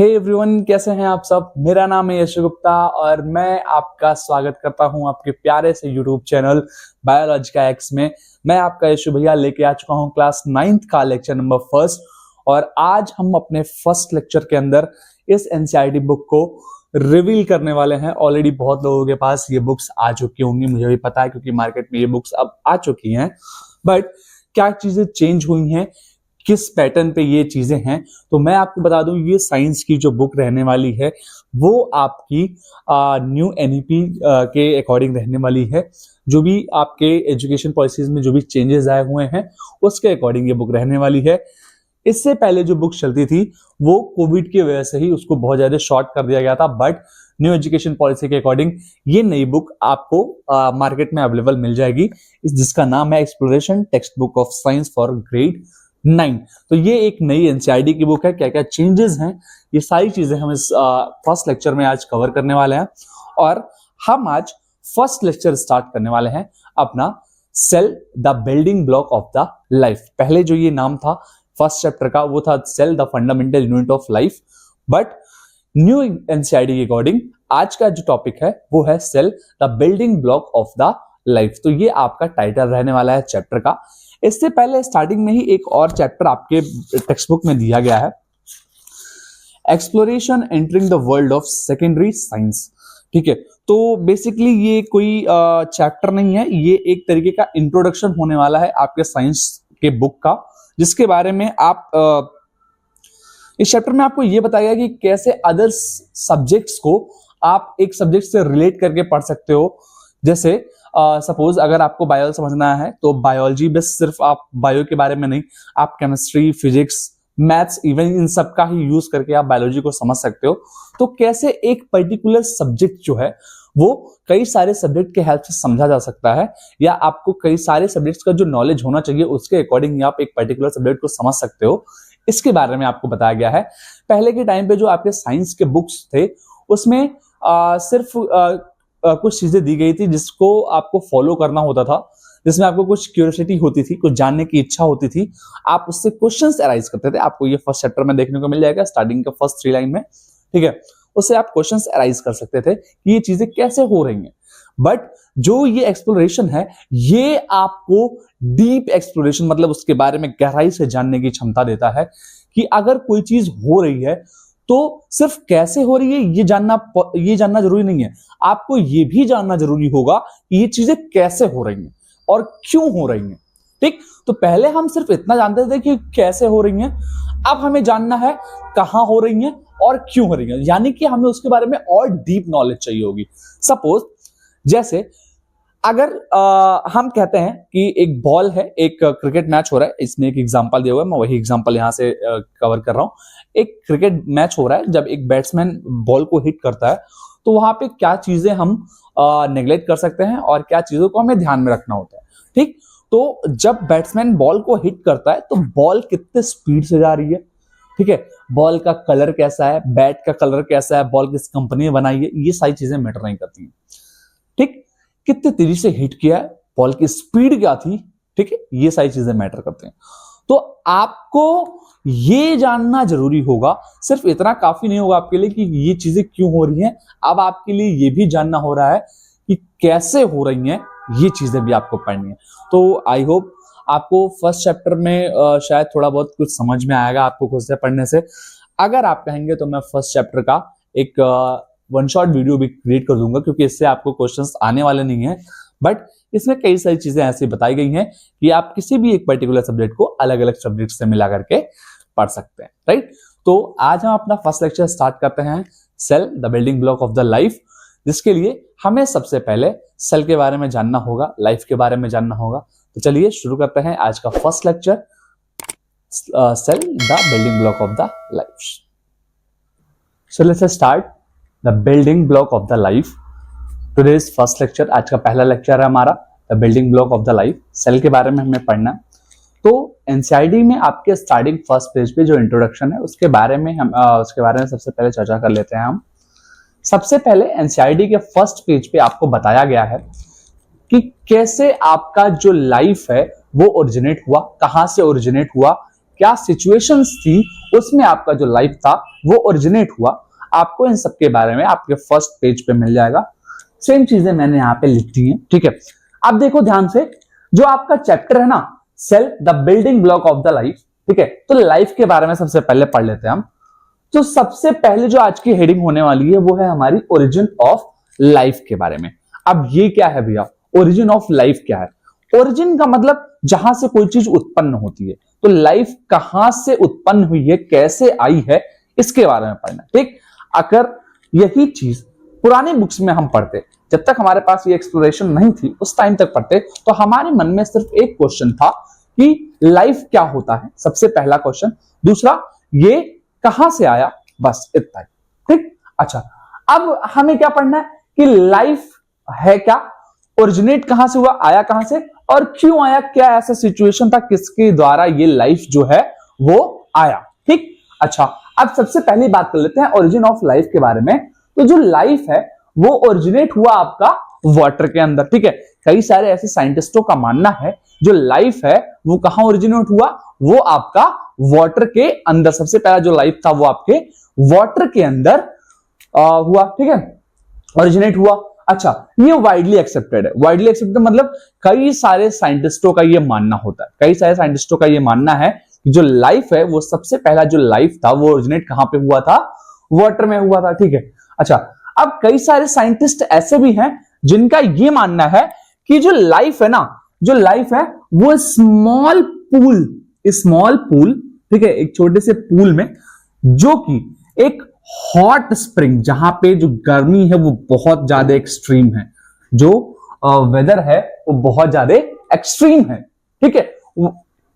Hey everyone, कैसे हैं आप सब। मेरा नाम है यश गुप्ता और मैं आपका स्वागत करता हूं आपके प्यारे से यूट्यूब चैनल बायोलॉजी का एक्स में। मैं आपका यशु भैया लेके आ चुका हूं क्लास 9th का लेक्चर नंबर 1 और आज हम अपने फर्स्ट लेक्चर के अंदर इस एनसीईआरटी बुक को रिवील करने वाले हैं। ऑलरेडी बहुत लोगों के पास ये बुक्स आ चुकी होंगी, मुझे भी पता है क्योंकि मार्केट में ये बुक्स अब आ चुकी हैं। बट क्या चीजें चेंज हुई हैं, किस पैटर्न पे ये चीजें हैं, तो मैं आपको बता दूं ये साइंस की जो बुक रहने वाली है वो आपकी न्यू एनईपी के अकॉर्डिंग रहने वाली है। जो भी आपके एजुकेशन पॉलिसीज में जो भी चेंजेस आए हुए हैं उसके अकॉर्डिंग ये बुक रहने वाली है। इससे पहले जो बुक चलती थी वो कोविड की वजह से ही उसको बहुत ज्यादा शॉर्ट कर दिया गया था, बट न्यू एजुकेशन पॉलिसी के अकॉर्डिंग ये नई बुक आपको मार्केट में अवेलेबल मिल जाएगी, जिसका नाम है exploration text book of science for grade 9। तो ये एक नई एनसीईआरटी की बुक है। क्या क्या चेंजेस हैं ये सारी चीजें हम इस फर्स्ट लेक्चर में आज कवर करने वाले हैं। और हम आज फर्स्ट लेक्चर स्टार्ट करने वाले हैं अपना cell the building block of the life. पहले जो ये नाम था फर्स्ट चैप्टर का वो था cell the fundamental unit of life, but new NCERT के अकॉर्डिंग आज का जो टॉपिक है वो है cell the building block of the life. तो ये आपका टाइटल रहने वाला है चैप्टर का। इससे पहले स्टार्टिंग में ही एक और चैप्टर आपके टेक्स्ट बुक में दिया गया है, exploration entering the world of secondary science. ठीक है, तो बेसिकली ये कोई चैप्टर नहीं है, ये एक तरीके का इंट्रोडक्शन होने वाला है आपके साइंस के बुक का, जिसके बारे में आप इस चैप्टर में आपको ये बताया गया कि कैसे अदर सब्जेक्ट्स को आप एक सब्जेक्ट से रिलेट करके पढ़ सकते हो। जैसे सपोज अगर आपको बायो समझना है तो बायोलॉजी बस सिर्फ आप बायो के बारे में नहीं, आप chemistry, physics, maths, even in सब का ही यूज करके आप बायोलॉजी को समझ सकते हो। तो कैसे एक पर्टिकुलर सब्जेक्ट जो है वो कई सारे सब्जेक्ट के हेल्प से समझा जा सकता है, या आपको कई सारे सब्जेक्ट्स का जो नॉलेज होना चाहिए उसके अकॉर्डिंग आप एक पर्टिकुलर सब्जेक्ट को समझ सकते हो, इसके बारे में आपको बताया गया है। पहले के टाइम पे जो आपके साइंस के बुक्स थे उसमें सिर्फ कुछ चीजें दी गई थी जिसको आपको फॉलो करना होता था, जिसमें आपको कुछ क्यूरियोसिटी होती थी, कुछ जानने की इच्छा होती थी, आप उससे क्वेश्चंस अराइज करते थे। आपको ये फर्स्ट चैप्टर में देखने को मिल जाएगा, स्टार्टिंग के फर्स्ट 3 लाइन में। ठीक है, उससे आप क्वेश्चंस अराइज कर सकते थे कि ये चीजें कैसे हो रही हैं। बट जो ये एक्सप्लोरेशन है ये आपको डीप एक्सप्लोरेशन, मतलब उसके बारे में गहराई से जानने की क्षमता देता है कि अगर कोई चीज हो रही है तो सिर्फ कैसे हो रही है ये जानना जरूरी नहीं है, आपको ये भी जानना जरूरी होगा कि ये चीजें कैसे हो रही हैं और क्यों हो रही हैं। ठीक, तो पहले हम सिर्फ इतना जानते थे कि कैसे हो रही हैं, अब हमें जानना है कहां हो रही हैं और क्यों हो रही हैं, यानी कि हमें उसके बारे में और डीप नॉलेज चाहिए होगी। सपोज जैसे अगर हम कहते हैं कि एक बॉल है, एक क्रिकेट मैच हो रहा है, इसमें एक एग्जांपल दिया हुआ है, मैं वही एग्जांपल यहां से कवर कर रहा हूं। एक क्रिकेट मैच हो रहा है, जब एक बैट्समैन बॉल को हिट करता है तो वहां पे क्या चीजें हम नेग्लेक्ट कर सकते हैं और क्या चीजों को हमें ध्यान में रखना होता है। ठीक, तो जब बैट्समैन बॉल को हिट करता है तो बॉल कितने स्पीड से जा रही है, ठीक है, बॉल का कलर कैसा है, बैट का कलर कैसा है, बॉल किस कंपनी ने बनाई है, ये सारी चीजें मैटर नहीं करती हैं। ठीक, कितने तेजी से हिट किया है, बॉल की स्पीड क्या थी, ठीक है, ये सारी चीजें मैटर करते हैं। तो आपको ये जानना जरूरी होगा, सिर्फ इतना काफी नहीं होगा आपके लिए कि ये चीजें क्यों हो रही हैं, अब आपके लिए ये भी जानना हो रहा है कि कैसे हो रही हैं, ये चीजें भी आपको पढ़नी है। तो आई होप आपको फर्स्ट चैप्टर में शायद थोड़ा बहुत कुछ समझ में आएगा आपको खुद से पढ़ने से। अगर आप कहेंगे तो मैं फर्स्ट चैप्टर का एक वन शॉट वीडियो भी क्रिएट कर दूंगा, क्योंकि इससे आपको क्वेश्चंस आने वाले नहीं है, बट इसमें कई सारी चीजें ऐसी बताई गई हैं कि आप किसी भी एक पर्टिकुलर सब्जेक्ट को अलग अलग सब्जेक्ट से मिला करके पढ़ सकते हैं। राइट, तो आज हम अपना फर्स्ट लेक्चर स्टार्ट करते हैं, cell the building block of the life, जिसके लिए हमें सबसे पहले सेल के बारे में जानना होगा, लाइफ के बारे में जानना होगा। तो चलिए शुरू करते हैं आज का first lecture, cell the building block of the life. So let's start the building block of the life. Today's first lecture, आज का पहला लेक्चर है हमारा the building block of the life. Cell के बारे में हमें पढ़ना। तो एनसीईआरटी में आपके स्टार्टिंग फर्स्ट पेज पे जो इंट्रोडक्शन है उसके बारे में सबसे पहले चर्चा कर लेते हैं हम। सबसे पहले एनसीईआरटी के फर्स्ट पेज पे आपको बताया गया है कि कैसे आपका जो लाइफ है वो ओरिजिनेट हुआ, कहां से ओरिजिनेट हुआ, क्या सिचुएशंस थी उसमें आपका जो लाइफ था वो ओरिजिनेट हुआ, आपको इन सब के बारे में आपके फर्स्ट पेज पे मिल जाएगा। सेम चीजें मैंने यहाँ पे लिख दी हैं, ठीक है। अब देखो ध्यान से, जो आपका चैप्टर है ना, cell the building block of the life, ठीक है। तो लाइफ के बारे में सबसे पहले पढ़ लेते हैं हम। तो सबसे पहले जो आज की हेडिंग होने वाली है वो है हमारी ओरिजिन ऑफ लाइफ के बारे में। अब ये क्या है भैया, ओरिजिन ऑफ लाइफ क्या है? ओरिजिन का मतलब जहां से कोई चीज उत्पन्न होती है, तो लाइफ कहां से उत्पन्न हुई है, कैसे आई है, इसके बारे में पढ़ना, ठीक। अगर यही चीज पुरानी बुक्स में हम पढ़ते, जब तक हमारे पास ये एक्सप्लोरेशन नहीं थी उस टाइम तक पढ़ते, तो हमारे मन में सिर्फ एक क्वेश्चन था कि लाइफ क्या होता है, सबसे पहला क्वेश्चन। दूसरा, ये कहां से आया, बस इतना ही, ठीक। अच्छा, अब हमें क्या पढ़ना है कि लाइफ है क्या, ओरिजिनेट कहां से हुआ, आया कहां से और क्यों आया, क्या ऐसा सिचुएशन था किसके द्वारा ये लाइफ जो है वो आया, ठीक। अच्छा, अब सबसे पहली बात कर लेते हैं ओरिजिन ऑफ लाइफ के बारे में। तो जो लाइफ है वो ओरिजिनेट हुआ आपका वाटर के अंदर, ठीक है। कई सारे ऐसे साइंटिस्टों का मानना है जो लाइफ है वो कहां ओरिजिनेट हुआ, वो आपका वाटर के अंदर, सबसे पहला जो लाइफ था वो आपके वाटर के अंदर हुआ, ठीक है, ओरिजिनेट हुआ। अच्छा, ये वाइडली एक्सेप्टेड है। वाइडली एक्सेप्टेड मतलब कई सारे साइंटिस्टों का ये मानना होता है, कई सारे साइंटिस्टों का ये मानना है कि जो लाइफ है वो सबसे पहला जो लाइफ था वो ओरिजिनेट कहां पे हुआ था, वाटर में हुआ था, ठीक है। अच्छा, अब कई सारे साइंटिस्ट ऐसे भी हैं जिनका ये मानना है कि जो लाइफ है ना, जो लाइफ है वो स्मॉल पूल, ठीक है, एक छोटे से पूल में, जो कि एक हॉट स्प्रिंग, जहां पे जो गर्मी है वो बहुत ज्यादा एक्सट्रीम है, जो वेदर है वो बहुत ज्यादा एक्सट्रीम है, ठीक है,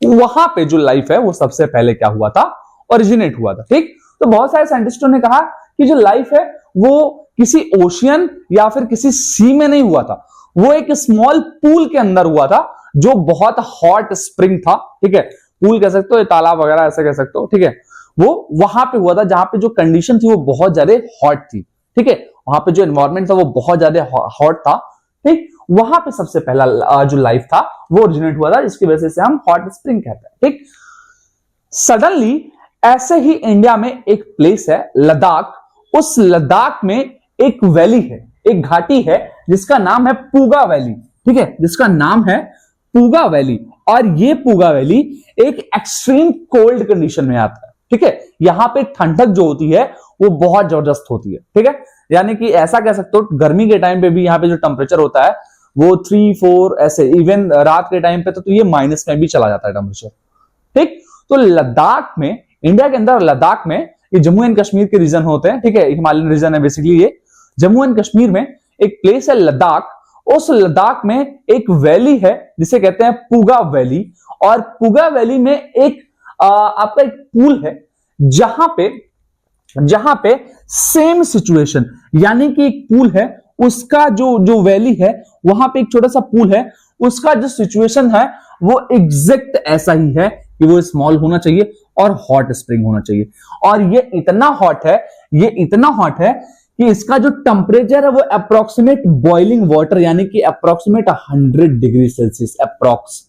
वहां पे जो लाइफ है वो सबसे पहले क्या हुआ था, ओरिजिनेट हुआ था, ठीक। तो बहुत सारे साइंटिस्टों ने कहा कि जो लाइफ है वो किसी ओशियन या फिर किसी सी में नहीं हुआ था, वो एक स्मॉल पूल के अंदर हुआ था जो बहुत हॉट स्प्रिंग था, ठीक है। पूल कह सकते हो, तालाब वगैरह ऐसे कह सकते हो, ठीक है। वो वहां पे हुआ था जहां पे जो कंडीशन थी वो बहुत ज्यादा हॉट थी, ठीक है। वहां पे जो एनवायरमेंट था वो बहुत ज्यादा हॉट था, ठीक। वहां पे सबसे पहला जो लाइफ था वो ओरिजिनेट हुआ था, जिसकी वजह से हम हॉट स्प्रिंग कहते हैं, ठीक। सडनली ऐसे ही इंडिया में एक प्लेस है लद्दाख, उस लद्दाख में एक वैली है, एक घाटी है जिसका नाम है पूगा वैली, ठीक है, जिसका नाम है पूगा वैली। और ये पूगा वैली एक एक्सट्रीम कोल्ड कंडीशन में आता है, ठीक है। यहां पे ठंडक जो होती है वो बहुत जबरदस्त होती है, ठीक है। यानी कि ऐसा कह सकते हो गर्मी के टाइम पे भी यहाँ पे जो टेम्परेचर होता है वो 3-4 ऐसे, इवन रात के टाइम पे तो ये माइनस में भी चला जाता है टेम्परेचर, ठीक। तो लद्दाख में, इंडिया के अंदर लद्दाख में, ये जम्मू एंड कश्मीर के रीजन होते हैं, ठीक है, हिमालयन रीजन है बेसिकली ये। जम्मू एंड कश्मीर में एक प्लेस है लद्दाख, उस लद्दाख में एक वैली है जिसे कहते हैं पूगा वैली। और पूगा वैली में एक आपका एक पूल है जहां पे सेम सिचुएशन, यानी कि एक पूल है, उसका जो वैली है वहां पे एक छोटा सा पूल है, उसका जो सिचुएशन है वो एग्जैक्ट ऐसा ही है कि वो स्मॉल होना चाहिए और हॉट स्प्रिंग होना चाहिए। और ये इतना हॉट है कि इसका जो टेम्परेचर है वो अप्रोक्सीमेट बॉइलिंग वाटर, यानी कि approximate 100 degree Celsius, approx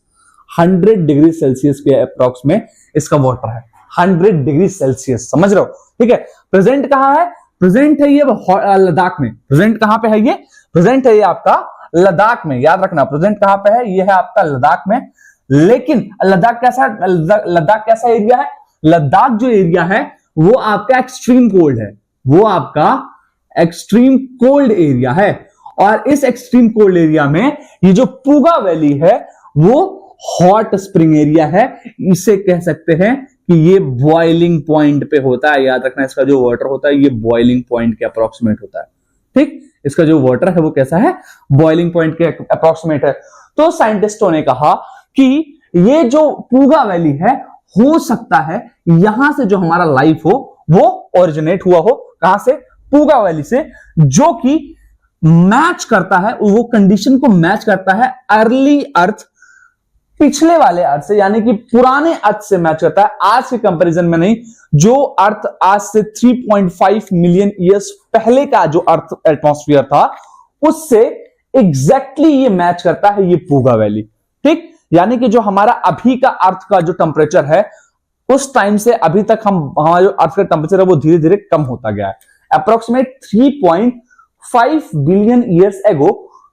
100 degree Celsius के अप्रोक्स में इसका वाटर है, 100 डिग्री सेल्सियस, समझ रहे हो, ठीक है। प्रेजेंट कहां है, प्रेजेंट है ये लद्दाख में। प्रेजेंट कहां पे है ये, प्रेजेंट है ये आपका लद्दाख में, याद रखना प्रेजेंट कहां पे है, ये है आपका लद्दाख में। लेकिन लद्दाख कैसा एरिया है, लद्दाख जो एरिया है वो आपका एक्सट्रीम कोल्ड है, वो आपका एक्सट्रीम कोल्ड एरिया है। और इस एक्सट्रीम कोल्ड एरिया में ये जो पूगा वैली है वो हॉट स्प्रिंग एरिया है, इसे कह सकते हैं कि ये बॉइलिंग पॉइंट पे होता है। याद रखना, इसका जो वाटर होता है ये बॉइलिंग पॉइंट के अप्रोक्सीमेट होता है, ठीक। इसका जो वाटर है वो कैसा है, बॉइलिंग पॉइंट के अप्रोक्सीमेट है। तो साइंटिस्टों ने कहा कि ये जो पूगा वैली है, हो सकता है यहां से जो हमारा लाइफ हो वो ओरिजिनेट हुआ हो, कहां से, पूगा वैली से, जो कि मैच करता है, वो कंडीशन को मैच करता है अर्ली अर्थ, पिछले वाले अर्थ से, यानी कि पुराने अर्थ से मैच करता है, आज के कंपैरिजन में नहीं। जो अर्थ आज से 3.5 मिलियन ईयर्स पहले का जो अर्थ एटमॉस्फेयर था उससे एग्जैक्टली ये मैच करता है ये पूगा वैली, ठीक। यानी कि जो हमारा अभी का अर्थ का जो टेम्परेचर है उस टाइम से अभी तक हमारा जो अर्थ का टेम्परेचर है वो धीरे धीरे कम होता गया है। अप्रोक्सीमेट 3.5 बिलियन ईयर्स एगो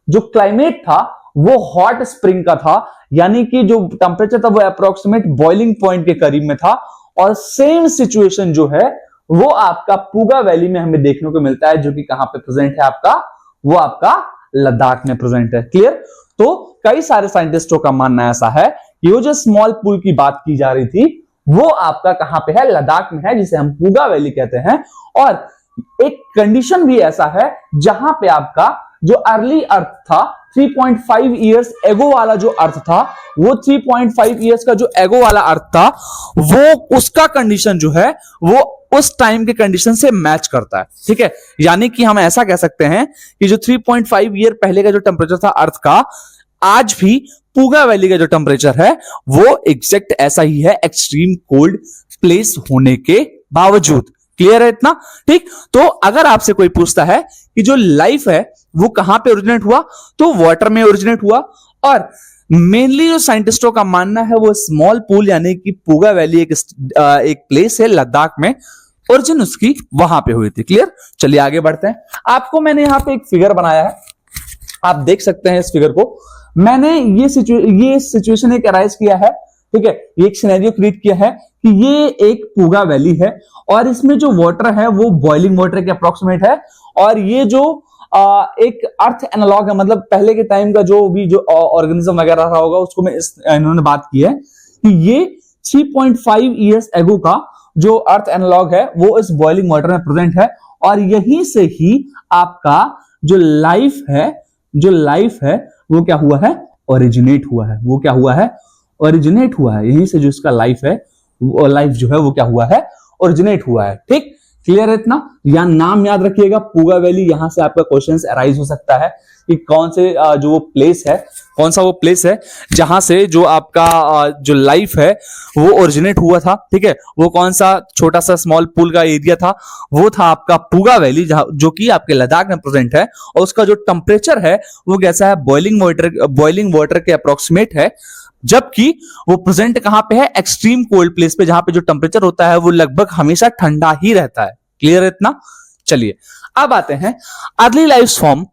जो क्लाइमेट था वो हॉट स्प्रिंग का था, यानी कि जो टेम्परेचर था वो अप्रोक्सीमेट बॉइलिंग पॉइंट के करीब में था। और सेम सिचुएशन जो है वो आपका पूगा वैली में हमें देखने को मिलता है, जो कि कहां पे प्रेजेंट है आपका, वो आपका लद्दाख में प्रेजेंट है। क्लियर? तो कई सारे साइंटिस्टों का मानना ऐसा है कि वो जो स्मॉल पूल की बात की जा रही थी वो आपका कहां पे है, लद्दाख में है, जिसे हम पूगा वैली कहते हैं। और एक कंडीशन भी ऐसा है जहां पे आपका जो अर्ली अर्थ था 3.5 इयर्स एगो वाला जो अर्थ था, वो 3.5 इयर्स का जो एगो वाला अर्थ था वो उसका कंडीशन जो है वो उस टाइम के कंडीशन से मैच करता है। ठीक है, यानी कि हम ऐसा कह सकते हैं कि जो 3.5 ईयर पहले का जो टेम्परेचर था अर्थ का, आज भी पूगा वैली का जो टेम्परेचर है वो एग्जैक्ट ऐसा ही है, एक्सट्रीम कोल्ड प्लेस होने के बावजूद। क्लियर है इतना? ठीक। तो अगर आपसे कोई पूछता है कि जो लाइफ है वो कहां पे ओरिजिनेट हुआ, तो वाटर में ओरिजिनेट हुआ। और मेनली जो साइंटिस्टों का मानना है वो स्मॉल पूल यानी कि पूगा वैली एक प्लेस है लद्दाख में, ओरिजिन उसकी वहां पे हुई थी। क्लियर? चलिए आगे बढ़ते हैं। आपको मैंने यहां पे एक फिगर बनाया है, आप देख सकते हैं इस फिगर को। मैंने ये सिचुएशन एक अराइज किया है, ठीक है, ये एक सिनेरियो क्रिएट किया है कि ये एक पूगा वैली है और इसमें जो वाटर है वो बॉइलिंग वाटर के अप्रोक्सीमेट है। और ये जो एक अर्थ एनालॉग है, मतलब पहले के टाइम का जो भी जो ऑर्गेनिज्म वगैरह रहा होगा उसको इन्होंने बात की है कि ये 3.5 इयर्स एगो का जो अर्थ एनालॉग है वो इस बॉइलिंग वाटर में प्रेजेंट है। और यहीं से ही आपका जो लाइफ है वो क्या हुआ है, ओरिजिनेट हुआ है। वो क्या हुआ है, ओरिजिनेट हुआ है। यहीं से जो इसका लाइफ जो है वो क्या हुआ है, ओरिजिनेट हुआ है। ठीक, क्लियर है इतना? या नाम याद रखिएगा पूगा वैली, यहां से आपका क्वेश्चन अराइज हो सकता है कि कौन से जो वो प्लेस है, कौन सा वो प्लेस है जहां से जो आपका जो लाइफ है वो ओरिजिनेट हुआ था। ठीक है, वो कौन सा छोटा सा स्मॉल पूल का एरिया था, वो था आपका पूगा वैली, जो कि आपके लद्दाख में प्रेजेंट है। और उसका जो टेम्परेचर है वो कैसा है, बॉइलिंग वाटर के अप्रोक्सीमेट है। जबकि वो प्रेजेंट कहां पे है, एक्सट्रीम कोल्ड प्लेस पे, जहां पे जो टेम्परेचर होता है वो लगभग हमेशा ठंडा ही रहता है। क्लियर है इतना? चलिए अब आते हैं early life form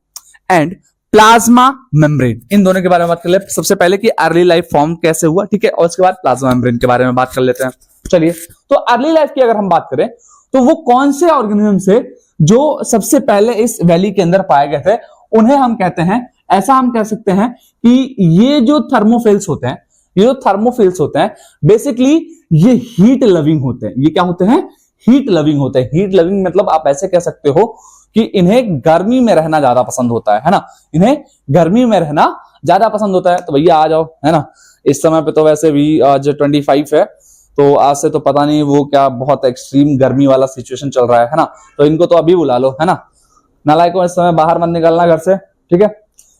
and plasma membrane, इन दोनों के बारे में बात कर ले। सबसे पहले कि अर्ली लाइफ फॉर्म कैसे हुआ, ठीक है, और उसके बाद प्लाज्मा मेम्ब्रेन के बारे में बात कर लेते हैं। चलिए, तो अर्ली लाइफ की अगर हम बात करें तो वो कौन से ऑर्गेनिज्म से जो सबसे पहले इस वैली के अंदर पाए गए थे, उन्हें हम कहते हैं, ऐसा हम कह सकते हैं कि ये जो थर्मोफिल्स होते हैं, बेसिकली ये हीट लविंग होते हैं। ये क्या होते हैं, हीट लविंग होते हैं। हीट लविंग मतलब आप ऐसे कह सकते हो कि इन्हें गर्मी में रहना ज्यादा पसंद होता है ना, इन्हें गर्मी में रहना ज्यादा पसंद होता है। तो भैया आ जाओ, है ना। इस समय पे तो वैसे भी आज 25 है, तो आज से तो पता नहीं वो क्या बहुत एक्सट्रीम गर्मी वाला सिचुएशन चल रहा है ना, तो इनको तो अभी बुला लो, है ना। नालायकों, इस समय बाहर मत निकलना घर से, ठीक है,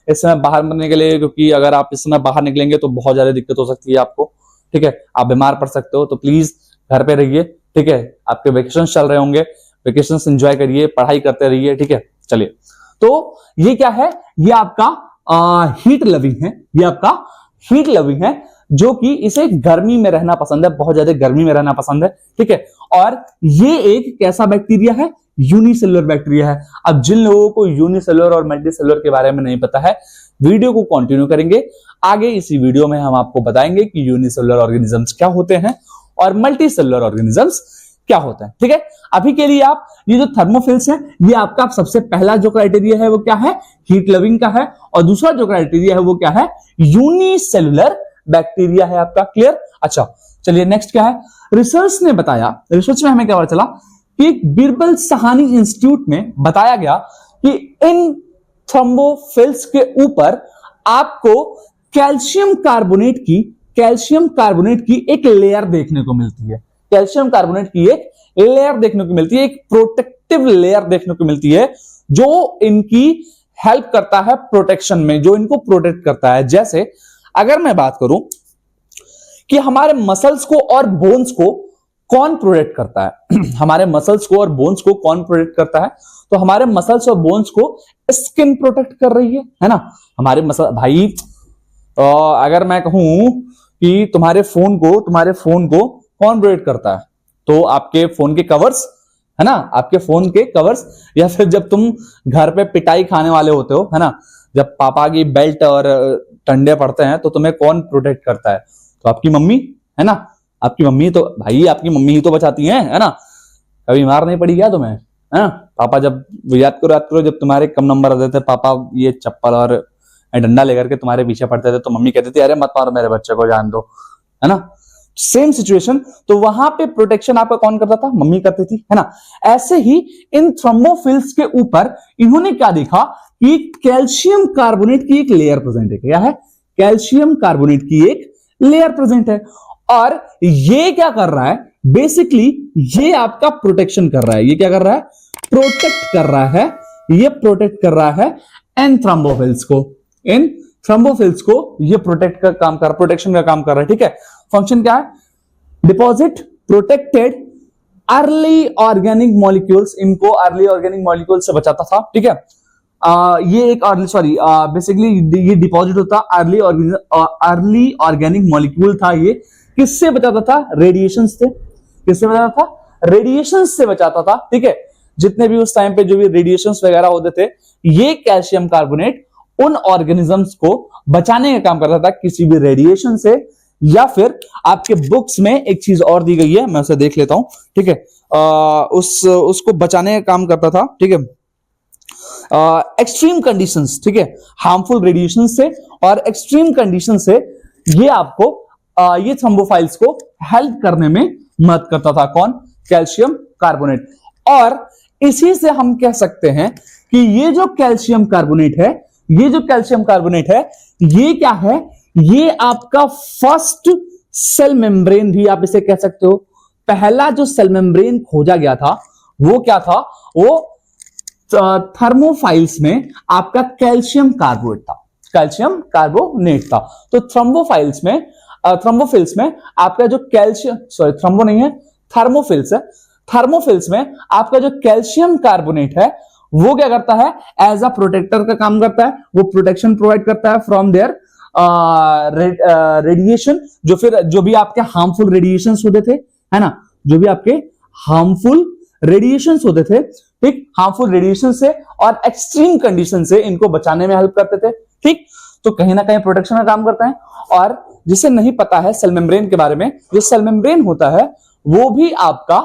इस समय बाहर मत निकलिए, क्योंकि अगर आप इस समय बाहर निकलेंगे तो बहुत ज्यादा दिक्कत हो सकती है आपको। ठीक है, आप बीमार पड़ सकते हो, तो प्लीज घर पे रहिए। ठीक है, आपके वेकेशन चल रहे होंगे, वेकेशन एंजॉय करिए, पढ़ाई करते रहिए। ठीक है, चलिए, तो ये क्या है, ये आपका हीट लविंग है। ये आपका हीट लविंग है जो कि इसे गर्मी में रहना पसंद है, बहुत ज्यादा गर्मी में रहना पसंद है। ठीक है, और ये एक कैसा बैक्टीरिया है, यूनिसेलुलर बैक्टीरिया है। अब जिन लोगों को यूनिसेलुलर और मल्टीसेलुलर के बारे में नहीं पता है, वीडियो को कंटिन्यू करेंगे आगे। इसी वीडियो में हम आपको बताएंगे कि यूनिसेलुलर ऑर्गेनिजम्स क्या होते हैं और मल्टीसेलुलर ऑर्गेनिजम्स क्या होता है। ठीक है, अभी के लिए आप ये जो थर्मोफिल्स है, ये आपका सबसे पहला जो क्राइटेरिया है वो क्या है, हीट लविंग का है। और दूसरा जो क्राइटेरिया है वो क्या है, यूनिसेलुलर बैक्टीरिया है आपका। क्लियर? अच्छा, चलिए नेक्स्ट क्या है, रिसर्च ने बताया, रिसर्च में हमें क्या पता चला कि बिरबल सहानी इंस्टीट्यूट में बताया गया कि इन थर्मोफिल्स के ऊपर आपको कैल्शियम कार्बोनेट की एक लेयर देखने को मिलती है। कैल्शियम कार्बोनेट की एक लेयर देखने को मिलती है, एक प्रोटेक्टिव लेयर देखने को मिलती है, जो इनकी हेल्प करता है प्रोटेक्शन में, जो इनको प्रोटेक्ट करता है। जैसे अगर मैं बात करूं कि हमारे मसल्स को और बोन्स को कौन प्रोटेक्ट करता है, हमारे मसल्स को और बोन्स को कौन प्रोटेक्ट करता है, तो हमारे मसल्स और बोन्स को स्किन प्रोटेक्ट कर रही है ना। हमारे मसल भाई, अगर मैं कहूं कि तुम्हारे फोन को कौन प्रोटेक्ट करता है? तो आपके फोन के कवर्स, है ना, आपके फोन के कवर्स, या फिर जब तुम घर पे पिटाई खाने वाले होते हो, है ना, जब पापा की बेल्ट और डंडे पड़ते हैं तो तुम्हें कौन प्रोटेक्ट करता है? तो आपकी मम्मी, है ना, आपकी मम्मी, तो भाई आपकी मम्मी ही तो बचाती है ना। कभी मार नहीं पड़ी क्या तुम्हें? है ना, पापा जब, याद करो जब तुम्हारे कम नंबर आते थे, पापा ये चप्पल और डंडा लेकर के तुम्हारे पीछे पड़ते थे, तो मम्मी कहती थी अरे मत मारो मेरे बच्चे को, जान दो, है ना। सेम सिचुएशन, तो वहां पे प्रोटेक्शन आपका कौन करता था? मम्मी करती थी, है ना। ऐसे ही इन थ्रोम्बोफिल्स के ऊपर इन्होंने क्या देखा कि कैल्शियम कार्बोनेट की एक लेयर प्रेजेंट है। क्या है? कैल्शियम कार्बोनेट की एक लेयर प्रेजेंट है, और ये क्या कर रहा है? बेसिकली ये आपका प्रोटेक्शन कर रहा है। ये क्या कर रहा है? प्रोटेक्ट कर रहा है। ये प्रोटेक्ट कर रहा है इन थ्रोम्बोफिल्स को, इन थ्रोम्बोफिल्स को ये प्रोटेक्ट का काम कर, प्रोटेक्शन का काम कर रहा है। ठीक है, फंक्शन क्या है? Deposit protected early organic molecules, इनको अर्ली ऑर्गेनिक मॉलिक्यूल से बचाता था। ठीक है, ये एक अर्ली, सॉरी, बेसिकली ये डिपॉजिट होता अर्ली ऑर्गेनिक मॉलिक्यूल था। ये किससे बचाता था? रेडिएशन से। किससे बचाता था? रेडिएशन से बचाता था। ठीक है, जितने भी उस टाइम पे जो भी रेडिएशन वगैरह होते थे, ये कैल्शियम कार्बोनेट उन ऑर्गेनिजम्स को बचाने का काम करता था किसी भी रेडिएशन से, या फिर आपके बुक्स में एक चीज और दी गई है, मैं उसे देख लेता हूं। ठीक है, उसको बचाने का काम करता था। ठीक है, एक्सट्रीम कंडीशंस, ठीक है, हार्मफुल रेडिएशन से और एक्सट्रीम कंडीशन से ये आपको ये थ्रोम्बोफाइल्स को हेल्प करने में मदद करता था। कौन? Calcium carbonate. और इसी से हम कह सकते हैं कि ये जो कैल्शियम कार्बोनेट है, ये जो कैल्शियम कार्बोनेट है, ये क्या है? ये आपका फर्स्ट सेल मेम्ब्रेन भी आप इसे कह सकते हो। पहला जो सेल मेम्ब्रेन खोजा गया था वो क्या था? वो थर्मोफाइल्स में आपका कैल्शियम कार्बोनेट था, कैल्शियम कार्बोनेट था। तो थ्रोम्बोफाइल्स में, थ्रोम्बोफिल्स में आपका जो कैल्शियम, सॉरी थ्रोम्बो नहीं है, थर्मोफिल्स है। थर्मोफिल्स में आपका जो कैल्शियम कार्बोनेट है वो क्या करता है? एज अ प्रोटेक्टर का काम करता है। वो प्रोटेक्शन प्रोवाइड करता है फ्रॉम देयर रेडिएशन, जो भी आपके हार्मफुल रेडिएशन होते थे, है ना, जो भी आपके हार्मफुल रेडिएशन होते थे, ठीक, हार्मफुल रेडिएशन से और एक्सट्रीम कंडीशन से इनको बचाने में हेल्प करते थे। ठीक, तो कहीं ना कहीं प्रोटेक्शन का काम करता है। और जिसे नहीं पता है सेल मेम्ब्रेन के बारे में, जो सेल मेम्ब्रेन होता है वो भी आपका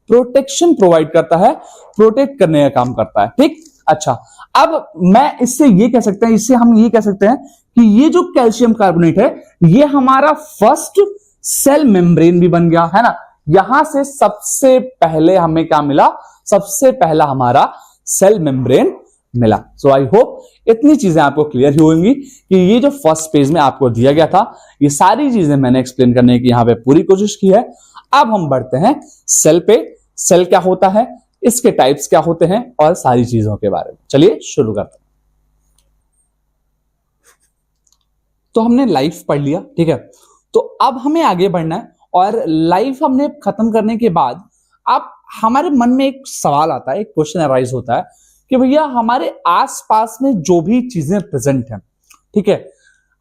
प्रोटेक्शन प्रोवाइड करता है, प्रोटेक्ट करने का काम करता है। ठीक, अच्छा, अब मैं इससे ये कह सकते हैं, इससे हम ये कह सकते हैं कि ये जो कैल्शियम कार्बोनेट है ये हमारा फर्स्ट सेल मेम्ब्रेन भी बन गया, है ना। यहां से सबसे पहले हमें क्या मिला? सबसे पहला हमारा सेल मेम्ब्रेन मिला। सो आई होप इतनी चीजें आपको क्लियर होंगी कि ये जो फर्स्ट पेज में आपको दिया गया था, ये सारी चीजें मैंने एक्सप्लेन करने की यहां पे पूरी कोशिश की है। अब हम बढ़ते हैं सेल पे। सेल क्या होता है, इसके टाइप्स क्या होते हैं, और सारी चीजों के बारे में। चलिए शुरू करते हैं। तो हमने लाइफ पढ़ लिया, ठीक है, तो अब हमें आगे बढ़ना है। और लाइफ हमने खत्म करने के बाद अब हमारे मन में एक सवाल आता है, एक क्वेश्चन अराइज होता है कि भैया हमारे आसपास में जो भी चीजें प्रेजेंट हैं, ठीक है,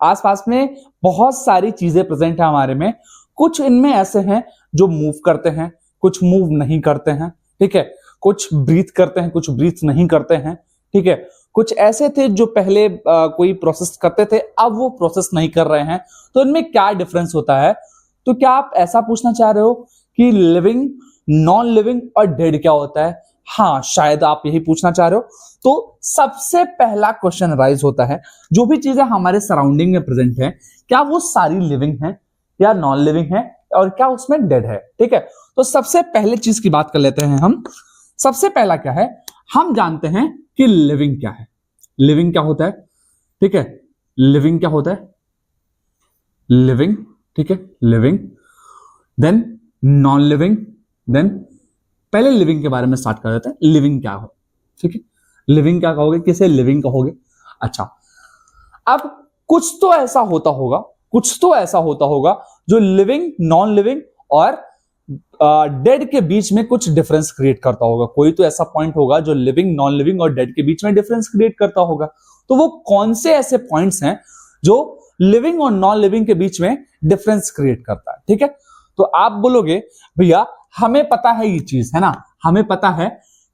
आसपास में बहुत सारी चीजें प्रेजेंट है हमारे में। कुछ इनमें ऐसे हैं जो मूव करते हैं, कुछ मूव नहीं करते हैं, ठीक है, कुछ ब्रीथ करते हैं, कुछ ब्रीथ नहीं करते हैं, ठीक है, कुछ ऐसे थे जो पहले कोई प्रोसेस करते थे, अब वो प्रोसेस नहीं कर रहे हैं। तो इनमें क्या डिफरेंस होता है? तो क्या आप ऐसा पूछना चाह रहे हो कि लिविंग, नॉन लिविंग और डेड क्या होता है? हाँ, शायद आप यही पूछना चाह रहे हो। तो सबसे पहला क्वेश्चन राइज होता है, जो भी चीजें हमारे सराउंडिंग में प्रेजेंट है, क्या वो सारी लिविंग है या नॉन लिविंग है, और क्या उसमें डेड है? ठीक है, तो सबसे पहले चीज की बात कर लेते हैं हम। सबसे पहला क्या है? हम जानते हैं कि लिविंग क्या है। लिविंग क्या होता है? ठीक है, लिविंग क्या होता है? लिविंग, ठीक है, लिविंग, देन नॉन लिविंग, देन पहले लिविंग के बारे में स्टार्ट कर देते हैं। लिविंग क्या हो? ठीक है, लिविंग क्या कहोगे, किसे लिविंग कहोगे? अच्छा, अब कुछ तो ऐसा होता होगा, कुछ तो ऐसा होता होगा जो लिविंग, नॉन लिविंग और डेड के बीच में कुछ डिफरेंस क्रिएट करता होगा। कोई तो ऐसा पॉइंट होगा जो लिविंग, नॉन लिविंग और डेड के बीच में डिफरेंस क्रिएट करता होगा। तो वो कौन से ऐसे पॉइंट्स हैं जो लिविंग और नॉन लिविंग के बीच में डिफरेंस क्रिएट करता है? ठीक है, तो आप बोलोगे भैया हमें पता है ये चीज, है ना, हमें पता है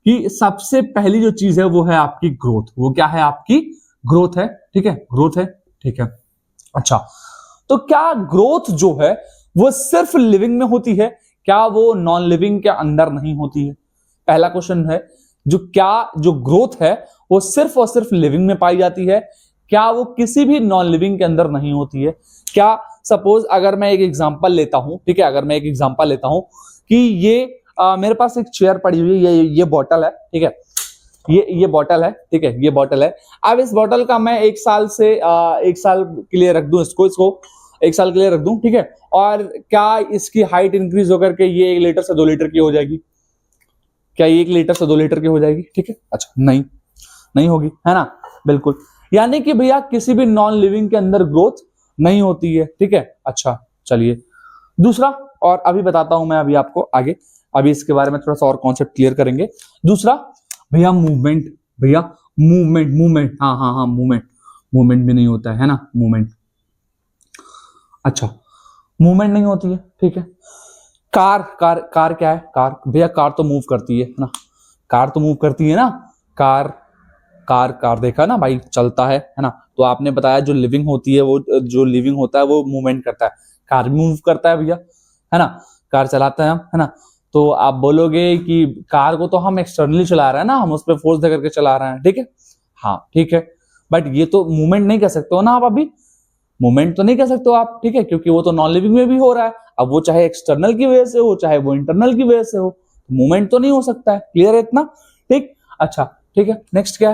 कि सबसे पहली जो चीज है वो है आपकी ग्रोथ। वो क्या है? आपकी ग्रोथ है, ठीक है, ग्रोथ है, ठीक है। अच्छा, तो क्या ग्रोथ जो है वो सिर्फ लिविंग में होती है? क्या वो नॉन लिविंग के अंदर नहीं होती है? पहला क्वेश्चन है, जो ग्रोथ है वो सिर्फ और सिर्फ लिविंग में पाई जाती है? क्या वो किसी भी नॉन लिविंग के अंदर नहीं होती है? क्या सपोज अगर मैं एक एग्जांपल लेता हूं, ठीक है, अगर मैं एक एग्जांपल लेता हूं कि ये मेरे पास एक चेयर पड़ी हुई है, ये बॉटल है, ठीक है, ये बॉटल है, ठीक है, ये बॉटल है। अब इस बॉटल का मैं एक साल के लिए रख दूं, इसको 1 साल के लिए रख दूं, ठीक है, और क्या इसकी हाइट इंक्रीज होकर के ये 1 लीटर से 2 लीटर की हो जाएगी? क्या ये 1 लीटर से 2 लीटर की हो जाएगी? ठीक है, अच्छा, नहीं होगी, है ना, बिल्कुल। यानी कि भैया किसी भी नॉन लिविंग के अंदर ग्रोथ नहीं होती है, ठीक है। अच्छा, चलिए दूसरा, और अभी बताता हूं मैं अभी आपको आगे, अभी इसके बारे में थोड़ा सा और कॉन्सेप्ट क्लियर करेंगे। दूसरा भैया मूवमेंट, हाँ, मूवमेंट भी नहीं होता है ना, मूवमेंट। अच्छा, मूवमेंट नहीं होती है, ठीक है। कार क्या है? कार भैया कार तो मूव करती है ना, कार तो मूव करती है ना, कार देखा ना भाई, चलता है ना। तो आपने बताया जो लिविंग होती है वो, जो लिविंग होता है वो मूवमेंट करता है, कार भी मूव करता है भैया, है ना, कार चलाते हैं हम, है ना। तो आप बोलोगे कि कार को तो हम एक्सटर्नली चला रहे हैं ना, हम उस पर फोर्स देकर के चला रहे हैं, ठीक है, हाँ ठीक है, बट ये तो मूवमेंट नहीं कह सकते हो ना आप, अभी मूवमेंट तो नहीं कह सकते हो आप, ठीक है, क्योंकि वो तो नॉन लिविंग में भी हो रहा है। अब वो चाहे एक्सटर्नल की वजह से हो, चाहे वो इंटरनल की वजह से हो, मूवमेंट तो नहीं हो सकता है। क्लियर है इतना? ठीक, अच्छा, ठीक है। नेक्स्ट क्या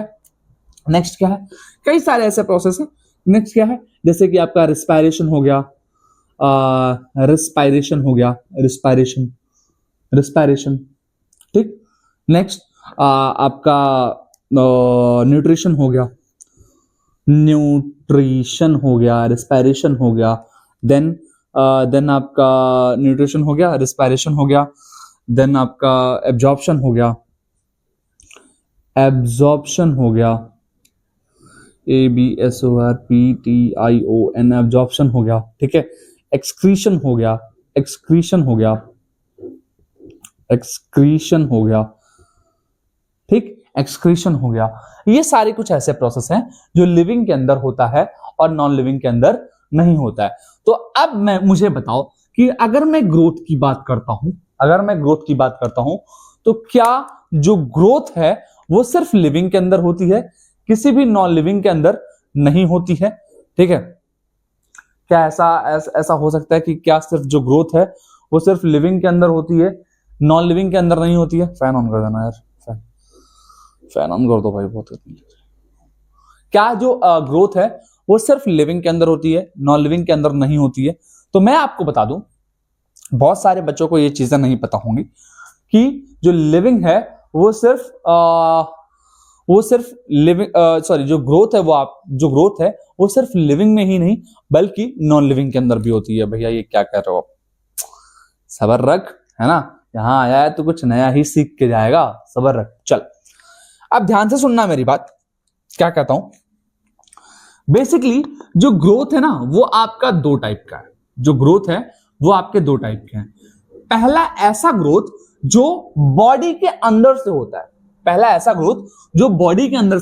है? कई सारे ऐसे प्रोसेस है। नेक्स्ट क्या है? जैसे कि आपका रिस्पायरेशन हो गया, रिस्पायरेशन, ठीक। नेक्स्ट आपका न्यूट्रिशन हो गया, रिस्पायरेशन हो गया, देन आपका न्यूट्रिशन हो गया, रिस्पायरेशन हो गया, देन आपका एब्जॉर्प्शन हो गया, ABSORPTION, एब्जॉर्प्शन हो गया, ठीक है। एक्सक्रीशन हो गया, ठीक, एक्सक्रीशन हो गया। ये सारे कुछ ऐसे प्रोसेस हैं जो लिविंग के अंदर होता है और नॉन लिविंग के अंदर नहीं होता है। तो अब मुझे बताओ कि अगर मैं ग्रोथ की बात करता हूं, तो क्या जो ग्रोथ है वो सिर्फ लिविंग के अंदर होती है, किसी भी नॉन लिविंग के अंदर नहीं होती है? ठीक है, क्या ऐसा हो सकता है कि क्या सिर्फ जो ग्रोथ है वो सिर्फ लिविंग के अंदर होती है, नॉन लिविंग के अंदर नहीं होती है? फैन ऑन कर देना यार, फैन ऑन कर दो भाई, बहुत गर्मी। क्या जो ग्रोथ है वो सिर्फ लिविंग के अंदर होती है, नॉन लिविंग के अंदर नहीं होती है? तो मैं आपको बता दूं, बहुत सारे बच्चों को ये चीजें नहीं पता होंगी कि जो लिविंग है वो सिर्फ जो ग्रोथ है वो सिर्फ लिविंग में ही नहीं बल्कि नॉन लिविंग के अंदर भी होती है। भैया ये क्या कह रहे हो आप? सबर रख, है ना, यहां आया है तो कुछ नया ही सीख के जाएगा, सबर रख। चल अब ध्यान से सुनना मेरी बात, क्या कहता हूं। बेसिकली जो ग्रोथ है ना वो आपका 2 टाइप का है, पहला ऐसा ग्रोथ जो बॉडी के अंदर से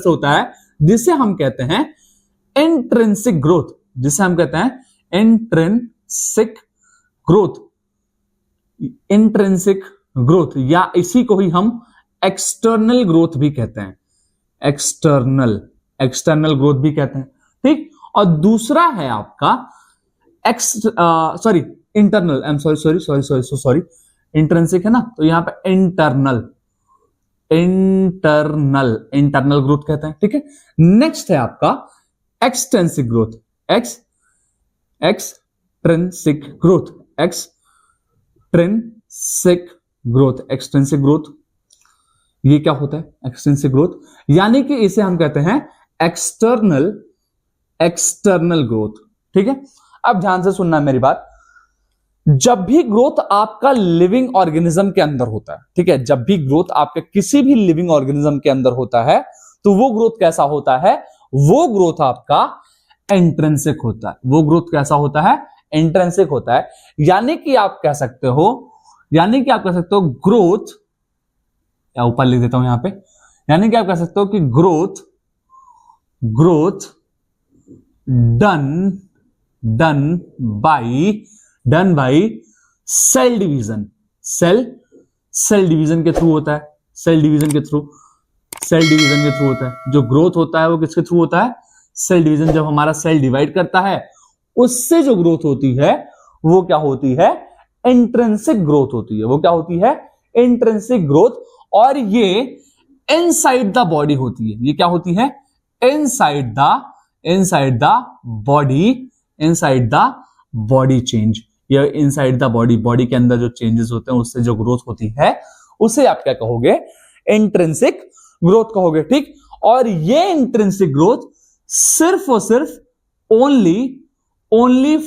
होता है, जिसे हम कहते हैं इंट्रिंसिक ग्रोथ, या इसी को ही हम एक्सटर्नल ग्रोथ भी कहते हैं, एक्सटर्नल ग्रोथ भी कहते हैं, ठीक। और दूसरा है आपका इंट्रिंसिक है ना, तो यहां पे इंटरनल ग्रोथ कहते हैं, ठीक है। नेक्स्ट है आपका एक्सटेंसिक ग्रोथ। ये क्या होता है एक्सटेंसिव ग्रोथ? यानी कि इसे हम कहते हैं एक्सटर्नल ग्रोथ, ठीक है। अब ध्यान से सुनना मेरी बात, जब भी ग्रोथ आपका लिविंग ऑर्गेनिज्म के अंदर होता है, ठीक है, जब भी ग्रोथ आपके किसी भी लिविंग ऑर्गेनिज्म के अंदर होता है तो वो ग्रोथ कैसा होता है? वो ग्रोथ आपका इंट्रिंसिक होता है। वो ग्रोथ कैसा होता है? इंट्रिंसिक होता है, यानी कि आप कह सकते हो ग्रोथ, या ऊपर लिख देता हूं यहां पे, यानी कि आप कह सकते हो कि growth done by cell division, cell division के थ्रू होता है, सेल डिवीजन के थ्रू होता है। जो ग्रोथ होता है वो किसके थ्रू होता है? Cell division. जब हमारा सेल डिवाइड करता है उससे जो ग्रोथ होती है वो क्या होती है? इंट्रिंसिक ग्रोथ होती है। वो क्या होती है? Intrinsic growth. और ये इनसाइड द बॉडी होती है। ये क्या होती है? इनसाइड द बॉडी चेंज, या इनसाइड द बॉडी के अंदर जो चेंजेस होते हैं उससे जो ग्रोथ होती है उसे आप क्या कहोगे? इंट्रिंसिक ग्रोथ कहोगे। ठीक। और ये इंट्रिंसिक ग्रोथ सिर्फ और सिर्फ ओनली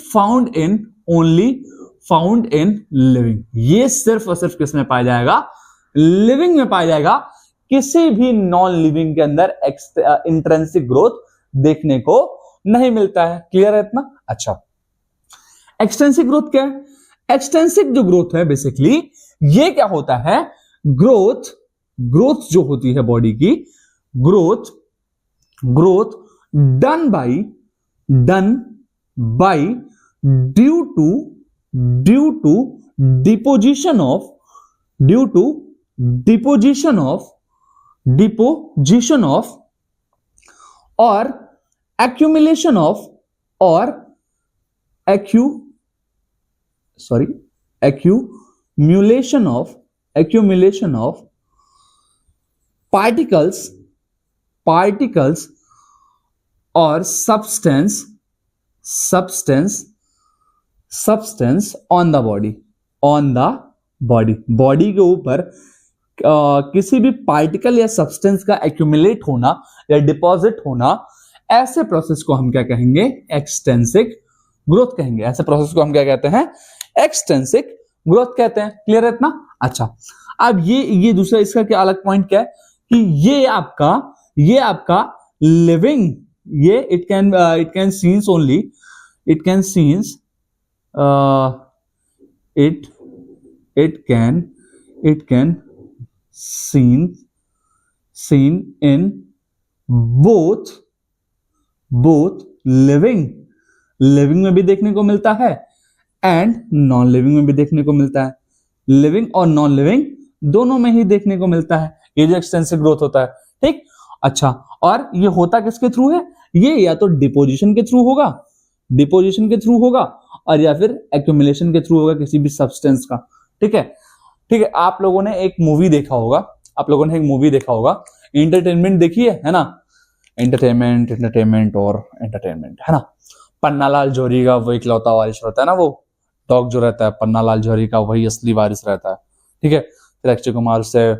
फाउंड इन लिविंग। ये सिर्फ और सिर्फ किसमें पाया जाएगा? लिविंग में पाया जाएगा। किसी भी नॉन लिविंग के अंदर इंट्रिंसिक ग्रोथ देखने को नहीं मिलता है। क्लियर है इतना? अच्छा, एक्सटेंसिव ग्रोथ क्या है? एक्सटेंसिव जो ग्रोथ है बेसिकली ये क्या होता है? ग्रोथ जो होती है बॉडी की, growth done by due to deposition of और accumulation of particles और substance on the body के ऊपर किसी भी पार्टिकल या सब्सटेंस का एक्यूमुलेट होना या डिपॉजिट होना, ऐसे प्रोसेस को हम क्या कहेंगे? एक्सटेंसिव ग्रोथ कहेंगे। ऐसे प्रोसेस को हम क्या कहते हैं? एक्सटेंसिव ग्रोथ कहते हैं। क्लियर है इतना? अच्छा, अब ये दूसरा इसका क्या अलग पॉइंट क्या है कि ये आपका लिविंग, ये it can scenes only, it can seen in both living में भी देखने को मिलता है एंड नॉन लिविंग में भी देखने को मिलता है। लिविंग और नॉन लिविंग दोनों में ही देखने को मिलता है ये जो एक्सटेंसिव ग्रोथ होता है। ठीक। अच्छा, और ये होता किसके थ्रू है? ये या तो डिपोजिशन के थ्रू होगा और या फिर एक्यूमुलेशन के थ्रू होगा किसी भी सब्सटेंस का। ठीक है। आप लोगों ने एक मूवी देखा होगा, एंटरटेनमेंट देखी है ना? एंटरटेनमेंट है ना? पन्नालाल जौहरी का वो इकलौता वारिस रहता है ना, वो डॉग जो रहता है पन्नालाल जौहरी का, वही असली वारिस रहता है। ठीक है। फिर अक्षय कुमार उससे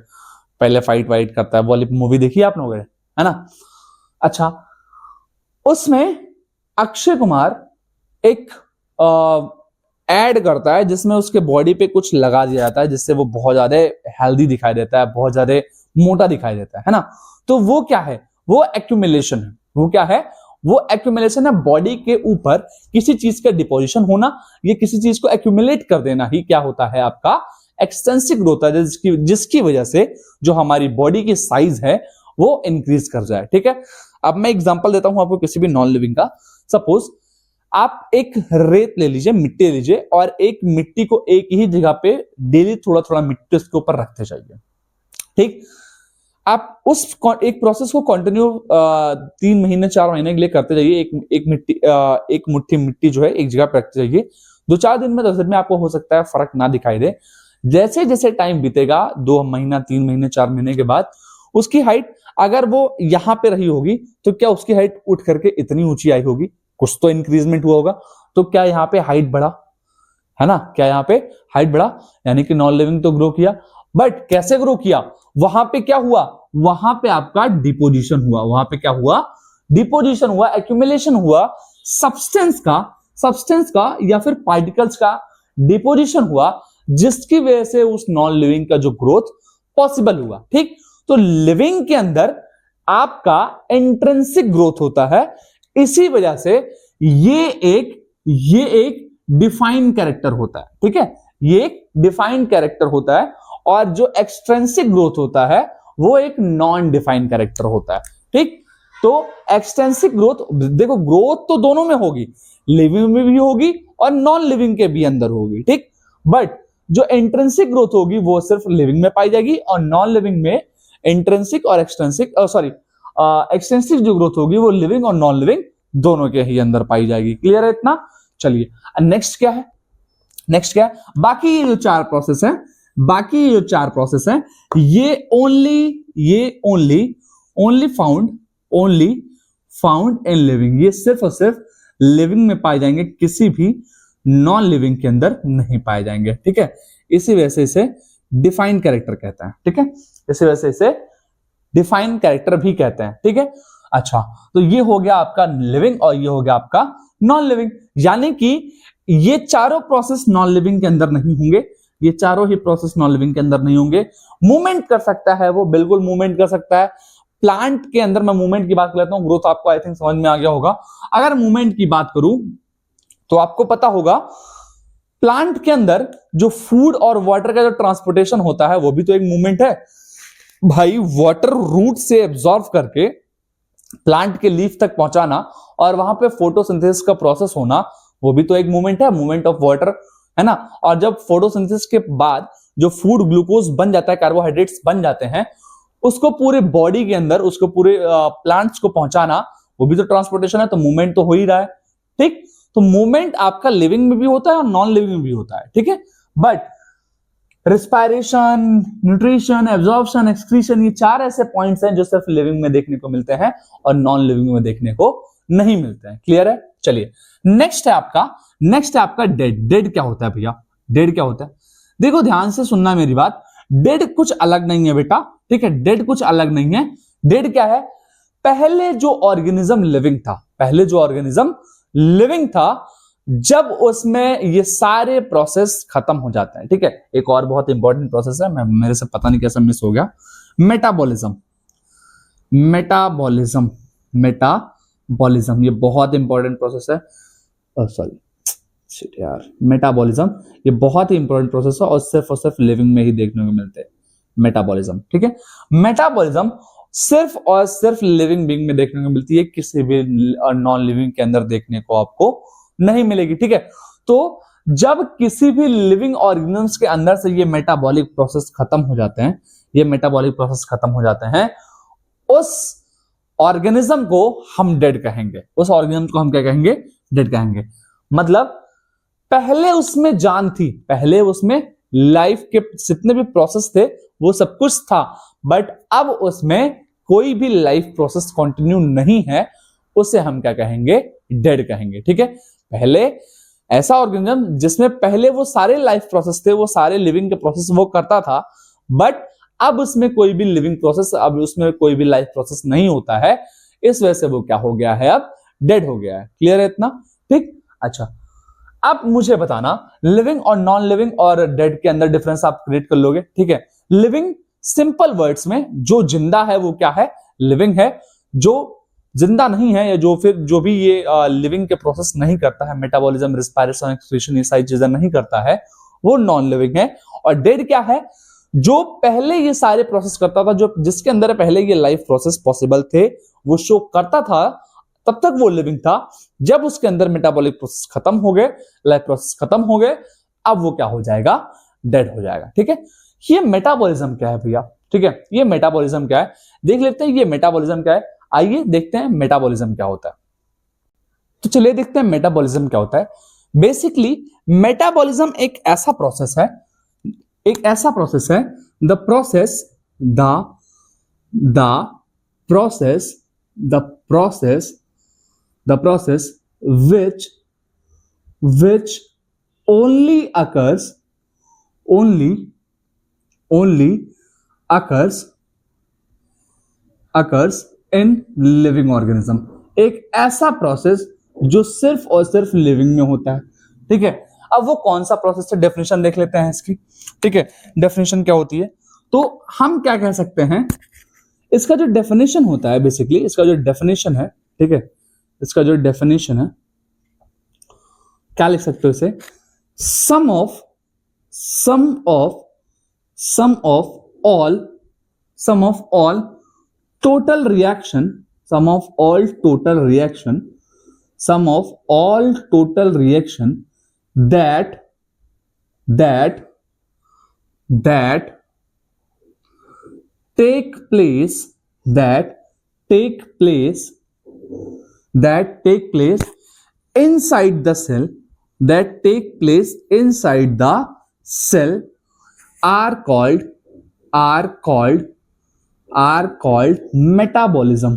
पहले फाइट करता है। वो वाली मूवी देखी है आप लोगों ने, है ना? अच्छा, उसमें अक्षय कुमार एक एड करता है जिसमें उसके बॉडी पे कुछ लगा दिया जाता है जिससे वो बहुत ज्यादा हेल्दी दिखाई देता है, बहुत ज्यादा मोटा दिखाई देता है ना? तो वो क्या है? वो एक्यूमुलेशन है। वो क्या है? वो एक्यूमुलेशन है। बॉडी के ऊपर किसी चीज का डिपोजिशन होना, ये किसी चीज को एक्यूमुलेट कर देना ही क्या होता है? आपका एक्सटेंसिव ग्रोथ है, जिसकी वजह से जो हमारी बॉडी की साइज है वो इंक्रीज कर जाए। ठीक है। अब मैं एग्जांपल देता हूं आपको किसी भी नॉन लिविंग का। सपोज आप एक रेत ले लीजिए, मिट्टी ले लीजिए, और एक मिट्टी को एक ही जगह पे डेली थोड़ा मिट्टी उसके ऊपर रखते जाइए। ठीक। आप उस एक प्रोसेस को कंटिन्यू 3 महीने 4 महीने के लिए करते जाइए। एक मुट्ठी मिट्टी जो है एक जगह पे रखते जाइए। 2-4 दिन में 10 दिन में आपको हो सकता है फर्क ना दिखाई दे। जैसे जैसे टाइम बीतेगा, 2 महीना 3 महीने 4 महीने के बाद उसकी हाइट अगर वो यहां पे रही होगी तो क्या उसकी हाइट उठ करके इतनी ऊंची आई होगी? कुछ तो इंक्रीजमेंट हुआ होगा। तो क्या यहाँ पे हाइट बढ़ा? है ना? क्या यहाँ पे हाइट बढ़ा? यानी कि नॉन लिविंग तो ग्रो किया, बट कैसे ग्रो किया? वहां पे क्या हुआ? वहां पे आपका डिपोजिशन हुआ। वहां पे क्या हुआ? डिपोजिशन हुआ, एक्यूमुलेशन हुआ, सब्सटेंस का या फिर पार्टिकल्स का डिपोजिशन हुआ, जिसकी वजह से उस नॉन लिविंग का जो ग्रोथ पॉसिबल हुआ। ठीक। तो लिविंग के अंदर आपका इंट्रिंसिक ग्रोथ होता है। इसी वजह से ये एक डिफाइंड कैरेक्टर होता है, ठीक है, ये एक डिफाइंड कैरेक्टर होता है, और जो एक्सट्रिंसिक ग्रोथ होता है वो एक नॉन डिफाइंड कैरेक्टर होता है, ठीक। तो एक्सटेंसिक ग्रोथ, देखो ग्रोथ तो दोनों में होगी, लिविंग में भी होगी और नॉन लिविंग के भी अंदर होगी, ठीक। बट जो इंट्रिंसिक ग्रोथ होगी वो सिर्फ लिविंग में पाई जाएगी, और नॉन लिविंग में इंट्रिंसिक और एक्सटेंसिक एक्सटेंसिक जो ग्रोथ होगी वो लिविंग और नॉन लिविंग दोनों के ही अंदर पाई जाएगी। क्लियर है इतना? चलिए नेक्स्ट क्या है, नेक्स्ट क्या है, बाकी ये जो चार प्रोसेस है, बाकी ये जो चार प्रोसेस है, ये ओनली फाउंड इन लिविंग, ये सिर्फ और सिर्फ लिविंग में पाए जाएंगे, किसी भी नॉन लिविंग के अंदर नहीं पाए जाएंगे, ठीक है। इसी वजह से इसे डिफाइंड कैरेक्टर कहते हैं, ठीक है, इसी वजह से इसे डिफाइंड कैरेक्टर भी कहते हैं, ठीक है। अच्छा, तो ये हो गया आपका लिविंग और ये हो गया आपका नॉन लिविंग, यानी कि ये चारों प्रोसेस नॉन लिविंग के अंदर नहीं होंगे, ये चारों ही प्रोसेस नॉन लिविंग के अंदर नहीं होंगे। मूवमेंट कर सकता है वो, बिल्कुल मूवमेंट कर सकता है। प्लांट के अंदर मैं मूवमेंट की बात कर लेता हूं, ग्रोथ आपको आई थिंक समझ में आ गया होगा। अगर मूवमेंट की बात करूं तो आपको पता होगा प्लांट के अंदर जो फूड और वाटर का जो ट्रांसपोर्टेशन होता है वो भी तो एक मूवमेंट है भाई। वाटर रूट से एब्जॉर्ब करके प्लांट के लीफ तक पहुंचाना और वहां पे फोटोसिंथेसिस का प्रोसेस होना, वो भी तो एक मूवमेंट है, मूवमेंट ऑफ वाटर, है ना। और जब फोटोसिंथेसिस के बाद जो फूड ग्लूकोज बन जाता है, कार्बोहाइड्रेट्स बन जाते हैं, उसको पूरे बॉडी के अंदर, उसको पूरे प्लांट्स को पहुंचाना, वो भी तो ट्रांसपोर्टेशन है, तो मूवमेंट तो हो ही रहा है, ठीक। तो मूवमेंट आपका लिविंग में भी होता है और नॉन लिविंग में भी होता है, ठीक है। But respiration, nutrition, absorption, excretion, ये चार ऐसे पॉइंट्स हैं जो सिर्फ लिविंग में देखने को मिलते हैं और नॉन लिविंग में देखने को नहीं मिलते हैं। क्लियर है? चलिए नेक्स्ट है आपका डेड। डेड क्या होता है भैया? डेड क्या होता है? देखो ध्यान से सुनना मेरी बात, डेड कुछ अलग नहीं है बेटा, ठीक है। डेड कुछ अलग नहीं है। डेड क्या है? पहले जो ऑर्गेनिज्म लिविंग था, जब उसमें ये सारे प्रोसेस खत्म हो जाते हैं, ठीक है। एक और बहुत इंपॉर्टेंट प्रोसेस है, मेरे से पता नहीं कैसे मिस हो गया, मेटाबॉलिज्म, ये बहुत इंपॉर्टेंट प्रोसेस है। मेटाबॉलिज्म ये बहुत ही इंपॉर्टेंट प्रोसेस है और सिर्फ लिविंग में ही देखने को मिलते हैं मेटाबॉलिज्म, ठीक है। मेटाबॉलिज्म सिर्फ और सिर्फ लिविंग बीइंग में देखने को मिलती है, किसी भी नॉन लिविंग के अंदर देखने को आपको नहीं मिलेगी, ठीक है। तो जब किसी भी लिविंग ऑर्गेनिज्म्स के अंदर से ये मेटाबॉलिक प्रोसेस खत्म हो जाते हैं, उस ऑर्गेनिज्म को हम डेड कहेंगे। उस ऑर्गेनिज्म को हम क्या कहेंगे? डेड कहेंगे। मतलब पहले उसमें जान थी, पहले उसमें लाइफ के जितने भी प्रोसेस थे वो सब कुछ था, बट अब उसमें कोई भी लाइफ प्रोसेस कंटिन्यू नहीं है, उसे हम क्या कहेंगे? डेड कहेंगे, ठीक है। पहले ऐसा ऑर्गेनिज्म जिसमें पहले वो सारे लाइफ प्रोसेस थे, वो सारे लिविंग के प्रोसेस वो करता था, बट अब उसमें कोई भी लिविंग प्रोसेस, अब उसमें कोई भी लाइफ प्रोसेस नहीं होता है, इस वजह से वो क्या हो गया है? अब डेड हो गया है। क्लियर है इतना? ठीक। अच्छा, अब मुझे बताना लिविंग और नॉन लिविंग और डेड के अंदर डिफरेंस आप क्रिएट कर लोगे, ठीक है। लिविंग सिंपल वर्ड्स में जो जिंदा है वो क्या है? लिविंग है। जो जिंदा नहीं है या जो भी ये लिविंग के प्रोसेस नहीं करता है, मेटाबॉलिज्म, रिस्पायरेशन, एक्सक्रीशन, ये सारी चीजें नहीं करता है, वो नॉन लिविंग है। और डेड क्या है? जो पहले ये सारे प्रोसेस करता था, जो जिसके अंदर पहले ये लाइफ प्रोसेस पॉसिबल थे, वो शो करता था, तब तक वो लिविंग था। जब उसके अंदर मेटाबॉलिक प्रोसेस खत्म हो गए, लाइफ प्रोसेस खत्म हो गए, अब वो क्या हो जाएगा? डेड हो जाएगा, ठीक है। ये मेटाबॉलिज्म क्या है भैया? ठीक है, ये मेटाबॉलिज्म क्या है देख लेते हैं। ये मेटाबॉलिज्म क्या है, आइए देखते हैं मेटाबॉलिज्म क्या होता है। तो चलिए देखते हैं मेटाबॉलिज्म क्या होता है। बेसिकली मेटाबॉलिज्म एक ऐसा प्रोसेस है, the process which only occurs in living organism। एक ऐसा प्रोसेस जो सिर्फ और सिर्फ लिविंग में होता है, ठीक है। अब वो कौन सा प्रोसेस है, डेफिनेशन देख लेते हैं इसकी, ठीक है। डेफिनेशन क्या होती है? तो हम क्या कह सकते हैं, इसका जो डेफिनेशन होता है, बेसिकली इसका जो डेफिनेशन है, ठीक है, इसका जो डेफिनेशन है क्या लिख सकते हो इसे, sum of all total reaction, sum of all total reaction that take place inside the cell, are called metabolism,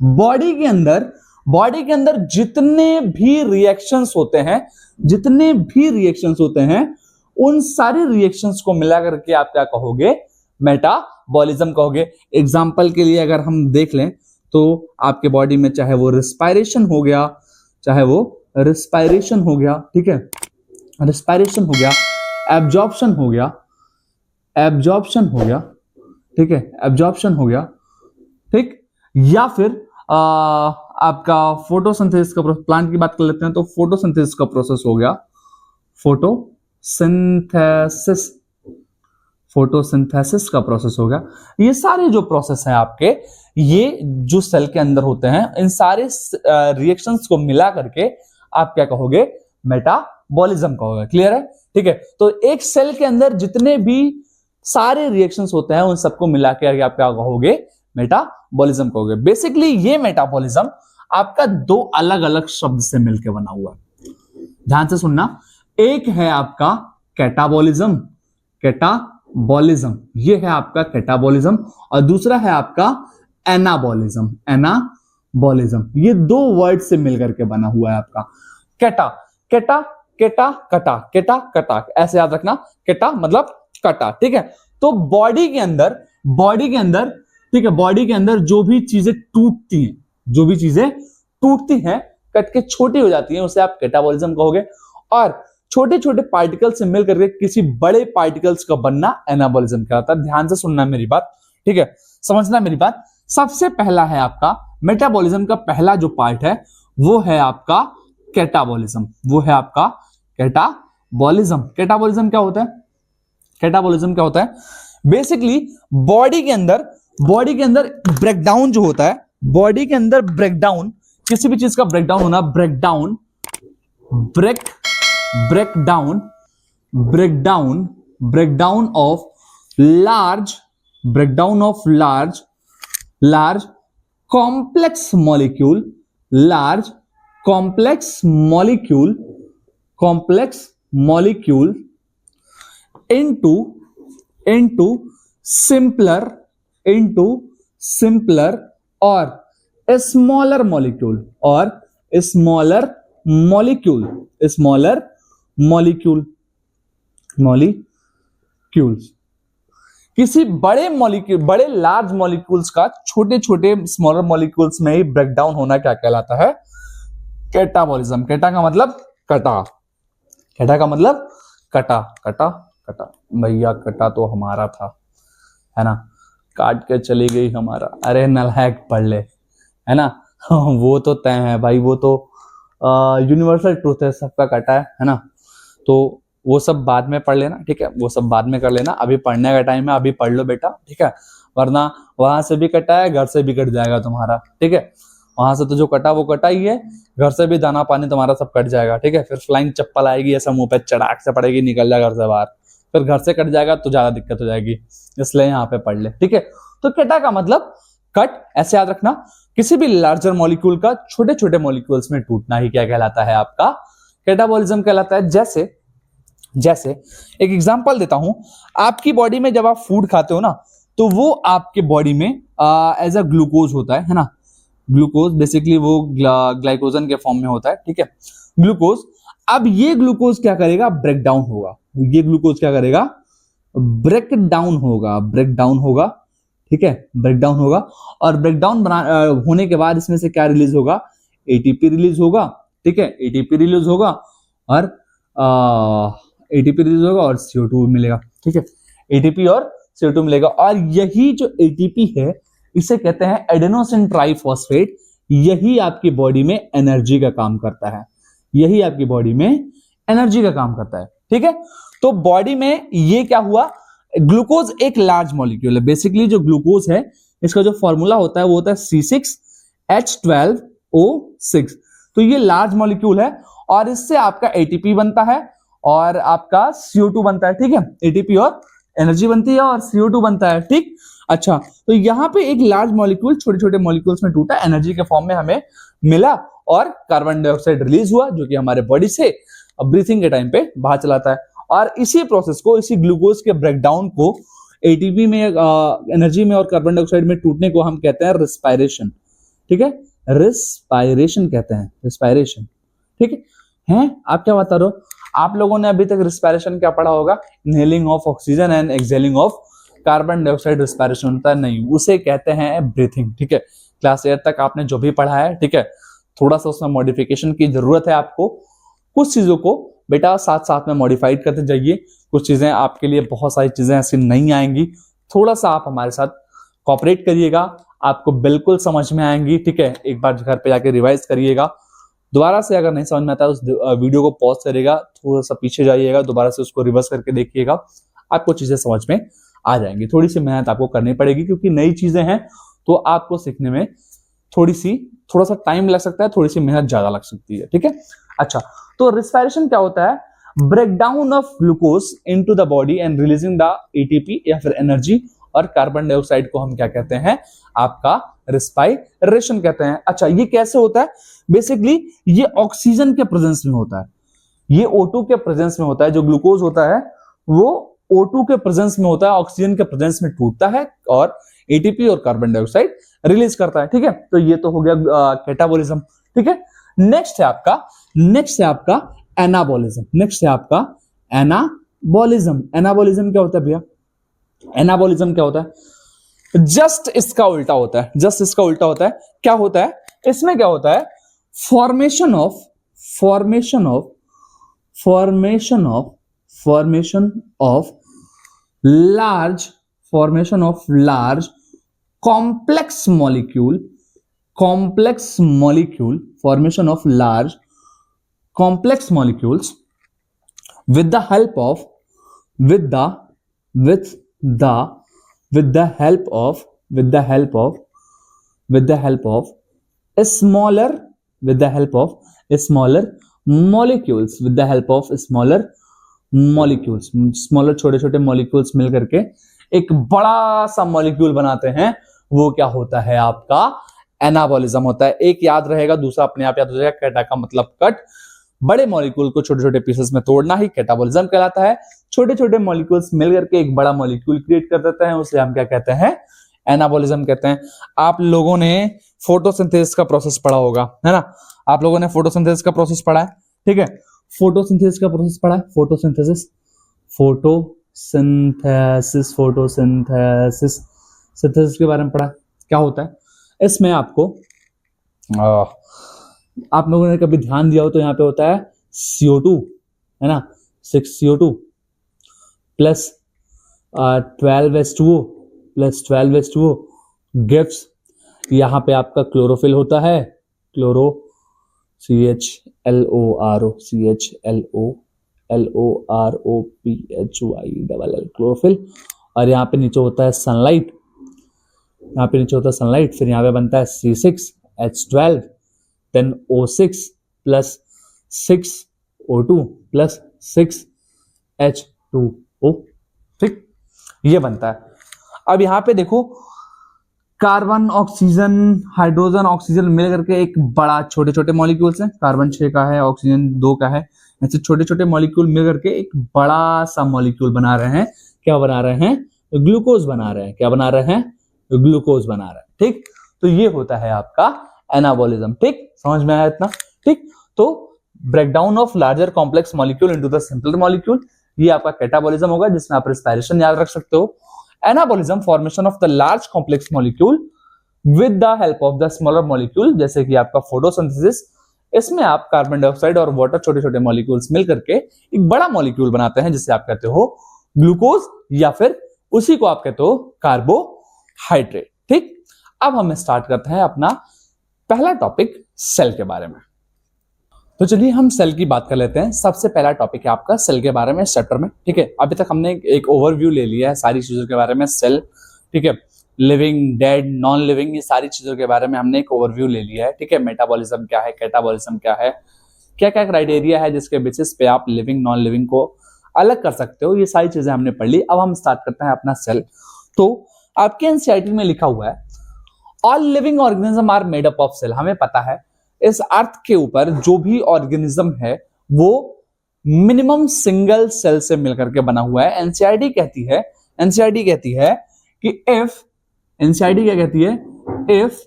body के अंदर जितने भी रिएक्शंस होते हैं उन सारे रिएक्शंस को मिलाकर के आप क्या कहोगे, मेटाबॉलिज्म कहोगे। एग्जांपल के लिए अगर हम देख लें तो आपके बॉडी में चाहे वो रिस्पायरेशन हो गया, ठीक है, रिस्पायरेशन हो गया, एब्जॉर्प्शन हो गया, ठीक है, एब्जॉर्प्शन हो गया, ठीक, या फिर आपका फोटोसिंथेसिस का प्लांट की बात कर लेते हैं तो फोटोसिंथेसिस का प्रोसेस हो गया, फोटोसिंथेसिस का प्रोसेस हो गया। ये सारे जो प्रोसेस हैं आपके, ये जो सेल के अंदर होते हैं, इन सारे रिएक्शंस को मिला करके आप क्या कहोगे, मेटाबॉलिज्म कहोगे। क्लियर है? ठीक है, तो एक सेल के अंदर जितने भी सारे रिएक्शंस होते हैं उन सबको मिला के आप क्या कहोगे, मेटाबॉलिज्म कहोगे। बेसिकली ये मेटाबॉलिज्म आपका दो अलग अलग शब्द से मिलकर बना हुआ है, ध्यान से सुनना। एक है आपका कैटाबॉलिज्म, ये है आपका कैटाबॉलिज्म, और दूसरा है आपका एनाबॉलिज्म। ये दो वर्ड से मिलकर के बना हुआ है आपका कटा, ऐसे याद रखना, केटा मतलब कटा, ठीक है। तो बॉडी के अंदर ठीक है, बॉडी के अंदर जो भी चीजें टूटती हैं, कट के छोटी हो जाती हैं, उसे आप कैटाबॉलिज्म कहोगे। और छोटे छोटे पार्टिकल से मिलकर के किसी बड़े पार्टिकल्स का बनना एनाबॉलिज्म कहलाता है। ध्यान से सुनना मेरी बात, ठीक है, समझना मेरी बात। सबसे पहला है आपका मेटाबॉलिज्म का पहला जो पार्ट है वो है आपका कैटाबॉलिज्म, कैटाबॉलिज्म क्या होता है? बेसिकली बॉडी के अंदर ब्रेकडाउन जो होता है, बॉडी के अंदर ब्रेकडाउन, किसी भी चीज का ब्रेकडाउन होना, breakdown of large complex molecule into simpler or smaller molecules। किसी बड़े लार्ज मॉलिक्यूल्स का छोटे छोटे स्मॉलर मॉलिक्यूल्स में ही ब्रेकडाउन होना क्या कहलाता है, कैटाबॉलिज्म। कैटा का मतलब कटा भैया, कटा तो हमारा था, है ना, काट के चली गई हमारा, अरे नलायक पढ़ ले, है ना वो तो तय है भाई, वो तो यूनिवर्सल ट्रूथ है, सबका कटा है ना। तो वो सब बाद में पढ़ लेना, ठीक है, वो सब बाद में कर लेना, अभी पढ़ने का टाइम है, अभी पढ़ लो बेटा, ठीक है, वरना वहां से भी कटा है, घर से भी कट जाएगा तुम्हारा, ठीक है। वहां से तो जो कटा वो कटा ही है, घर से भी दाना पानी तुम्हारा सब कट जाएगा, ठीक है। फिर फ्लाइंग चप्पल आएगी, ऐसा मुंह पे चढ़ाक से पड़ेगी, निकल जाएगा घर से बाहर, फिर घर से कट जाएगा तो ज्यादा दिक्कत हो जाएगी, इसलिए यहाँ पे पढ़ ले, ठीक है। तो केटा का मतलब कट, ऐसे याद रखना, किसी भी लार्जर मॉलिक्यूल का छोटे छोटे मॉलिक्यूल्स में टूटना ही क्या कहलाता है, आपका कैटाबॉलिज्म कहलाता है। जैसे एक एग्जांपल देता हूं, आपकी बॉडी में जब आप फूड खाते हो ना, तो वो आपके बॉडी में एज अ ग्लूकोज होता है ना, ग्लूकोज बेसिकली वो ग्लाइकोजन के फॉर्म में होता है, ठीक है, ग्लूकोज। अब ये ग्लूकोज क्या करेगा, ब्रेकडाउन होगा, ये ग्लूकोज क्या करेगा, ब्रेकडाउन होगा, ठीक है, ब्रेकडाउन होगा। और ब्रेकडाउन होने के बाद इसमें से क्या रिलीज होगा, एटीपी रिलीज होगा, ठीक है, एटीपी रिलीज होगा और CO2 मिलेगा, ठीक है, एटीपी और CO2 मिलेगा। और यही जो एटीपी है इसे कहते हैं एडेनोसिन ट्राइफॉस्फेट यही आपकी बॉडी में एनर्जी का काम करता है, यही आपकी बॉडी में एनर्जी का काम करता है। ठीक है, तो बॉडी में ये क्या हुआ, ग्लूकोज एक लार्ज मॉलिक्यूल है। बेसिकली जो ग्लूकोज है इसका जो फॉर्मूला होता है वो होता है C6H12O6। तो ये लार्ज मॉलिक्यूल है और इससे आपका एटीपी बनता है और आपका CO2 बनता है। ठीक है, एटीपी और एनर्जी बनती है और CO2 बनता है। ठीक, अच्छा, तो यहां पे एक लार्ज मॉलिक्यूल छोटे छोटे मॉलिक्यूल्स में टूटा, एनर्जी के फॉर्म में हमें मिला और कार्बन डाइऑक्साइड रिलीज हुआ जो कि हमारे बॉडी से ब्रीथिंग के टाइम पे बाहर चलाता है। और इसी प्रोसेस को, इसी ग्लूकोज के ब्रेकडाउन को एटीपी में, एनर्जी में और कार्बन डाइऑक्साइड में टूटने को हम कहते हैं रिस्पायरेशन। ठीक है, रिस्पायरेशन कहते हैं, रिस्पायरेशन। ठीक है, आप क्या बता रहे हो, आप लोगों ने अभी तक रिस्पायरेशन क्या पढ़ा होगा, inhaling of oxygen and exhaling of carbon dioxide respiration होता है, नहीं, उसे कहते हैं ब्रीथिंग। ठीक है, क्लास 8 तक आपने जो भी पढ़ा है, ठीक है, थोड़ा सा उसमें मॉडिफिकेशन की जरूरत है आपको। कुछ चीजों को बेटा साथ साथ में मॉडिफाइड करते जाइए, कुछ चीजें आपके लिए, बहुत सारी चीजें ऐसी नहीं आएंगी, थोड़ा सा आप हमारे साथ कोऑपरेट करिएगा, आपको बिल्कुल समझ में आएंगी। ठीक है, एक बार घर पे जाके रिवाइज करिएगा, दोबारा से अगर नहीं समझ में आता है उस वीडियो को पॉज करिएगा, थोड़ा सा पीछे जाइएगा, दोबारा से उसको रिवर्स करके देखिएगा, आपको चीजें समझ में आ जाएंगी। थोड़ी सी मेहनत आपको करनी पड़ेगी क्योंकि नई चीजें हैं, तो आपको सीखने में थोड़ा सा टाइम लग सकता है, थोड़ी सी मेहनत ज्यादा लग सकती है। ठीक है, अच्छा, तो रिस्पायरेशन क्या होता है, breakdown of glucose into the body and releasing the ATP या फिर एनर्जी, और कार्बन डाइऑक्साइड को हम क्या कहते हैं, आपका रिस्पायरेशन कहते हैं। अच्छा, ये कैसे होता है, बेसिकली ये ऑक्सीजन के प्रेजेंस में होता है, ये O2 के प्रेजेंस में होता है। जो ग्लूकोज होता है वो O2 के प्रेजेंस में होता है, ऑक्सीजन के प्रेजेंस में टूटता है और एटीपी और कार्बन डाइऑक्साइड रिलीज करता है। ठीक है, तो ये तो हो गया कैटाबॉलिज्म। ठीक है, नेक्स्ट है आपका एनाबॉलिज्म। नेक्स्ट है आपका एनाबॉलिज्म। एनाबॉलिज्म क्या होता है भैया, एनाबॉलिज्म क्या होता है, जस्ट इसका उल्टा होता है, जस्ट इसका उल्टा होता है। क्या होता है इसमें, क्या होता है, formation of large complex molecule formation of large complex molecules with the help of smaller molecules, smaller छोटे छोटे मॉलिक्यूल्स मिल करके एक बड़ा सा मॉलिक्यूल बनाते हैं, वो क्या होता है, आपका एनाबॉलिज्म होता है। एक याद रहेगा, दूसरा अपने आप याद हो जाएगा, कैटा का मतलब कट, बड़े मॉलिक्यूल को छोटे छोटे पीसेस में तोड़ना ही कैटाबॉलिज्म कहलाता है। छोटे छोटे मॉलिक्यूल्स मिल करके एक बड़ा मॉलिक्यूल क्रिएट कर देते हैं, उसे हम क्या कहते हैं, एनाबॉलिज्म कहते हैं। आप लोगों ने फोटोसिंथेसिस का प्रोसेस पढ़ा होगा, है ना, आप लोगों ने फोटोसिंथेसिस का प्रोसेस पढ़ा है। ठीक है, फोटोसिंथेसिस का प्रोसेस पढ़ा है, सिंथेसिस के बारे में पढ़ा है। क्या होता है इसमें, आपको आप लोगों ने कभी ध्यान दिया हो तो यहाँ पे होता है CO2, है ना, 6CO2 प्लस 12H2O गिव्स, यहाँ पे आपका क्लोरोफिल होता है, CHLOROPHYLL क्लोरोफिल, और यहाँ पे नीचे होता है सनलाइट, फिर यहाँ पे बनता है C6H12 then O6 plus 6O2 plus 6H2O। ठीक, ये बनता है। अब यहाँ पे देखो, कार्बन, ऑक्सीजन, हाइड्रोजन, ऑक्सीजन मिल करके एक बड़ा, छोटे छोटे मॉलिक्यूल्स हैं, कार्बन 6 का है, ऑक्सीजन 2 का है, ऐसे छोटे छोटे मॉलिक्यूल मिल करके एक बड़ा सा मॉलिक्यूल बना रहे हैं। क्या बना रहे हैं, ग्लूकोज बना रहे हैं। क्या बना रहे हैं, ग्लूकोज बना रहे हैं। ठीक, तो ये होता है आपका एनाबॉलिज्म। ठीक, समझ में आया इतना। ठीक, तो breakdown of larger complex molecule into the simpler molecule, ये आपका कैटाबॉलिज्म होगा, जिसमें आप रिस्पायरेशन याद रख सकते हो। Anabolism, formation of the large complex molecule with the help of the smaller molecule, जैसे कि आपका फोटोसिंथेसिस, इसमें आप कार्बन डाइऑक्साइड और वाटर, छोटे छोटे मॉलिक्यूल्स मिल करके एक बड़ा मॉलिक्यूल बनाते हैं, जिसे आप कहते हो ग्लूकोज, या फिर उसी को आप कहते हो कार्बोहाइड्रेट। ठीक, अब हम स्टार्ट करते हैं अपना पहला टॉपिक सेल के बारे में। तो चलिए हम सेल की बात कर लेते हैं। सबसे पहला टॉपिक है आपका सेल के बारे में इस चैप्टर में, ठीक है। अभी तक हमने एक ओवरव्यू ले लिया है सारी चीजों के बारे में, सेल, ठीक है, लिविंग, डेड, नॉन लिविंग, ये सारी चीजों के बारे में हमने एक ओवरव्यू ले लिया है, ठीक है। मेटाबॉलिज्म क्या है, कैटाबॉलिज्म क्या है, क्या क्या क्राइटेरिया है जिसके बेसिस पे आप लिविंग नॉन लिविंग को अलग कर सकते हो, ये सारी चीजें हमने पढ़ ली। अब हम स्टार्ट करते हैं अपना सेल। तो आपके एनसीईआरटी में लिखा हुआ है all living organism are made up of cell. हमें पता है इस अर्थ के ऊपर जो भी ऑर्गेनिज्म है वो मिनिमम सिंगल सेल से मिलकर के बना हुआ है। एनसीईआरटी कहती है कि इफ, एनसीईआरटी क्या कहती है, if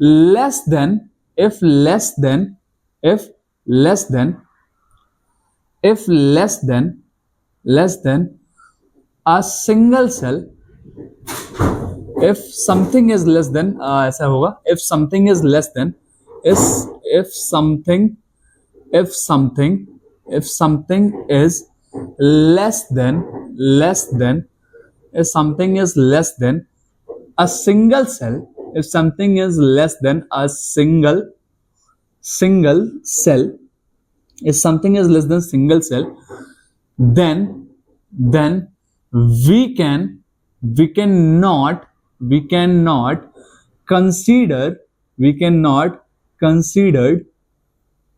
less than a single cell, if something is less than, ऐसा होगा, if something is less than is if something is less than if something is less than a single cell, if something is less than a single cell, if something is less than single cell, then we cannot consider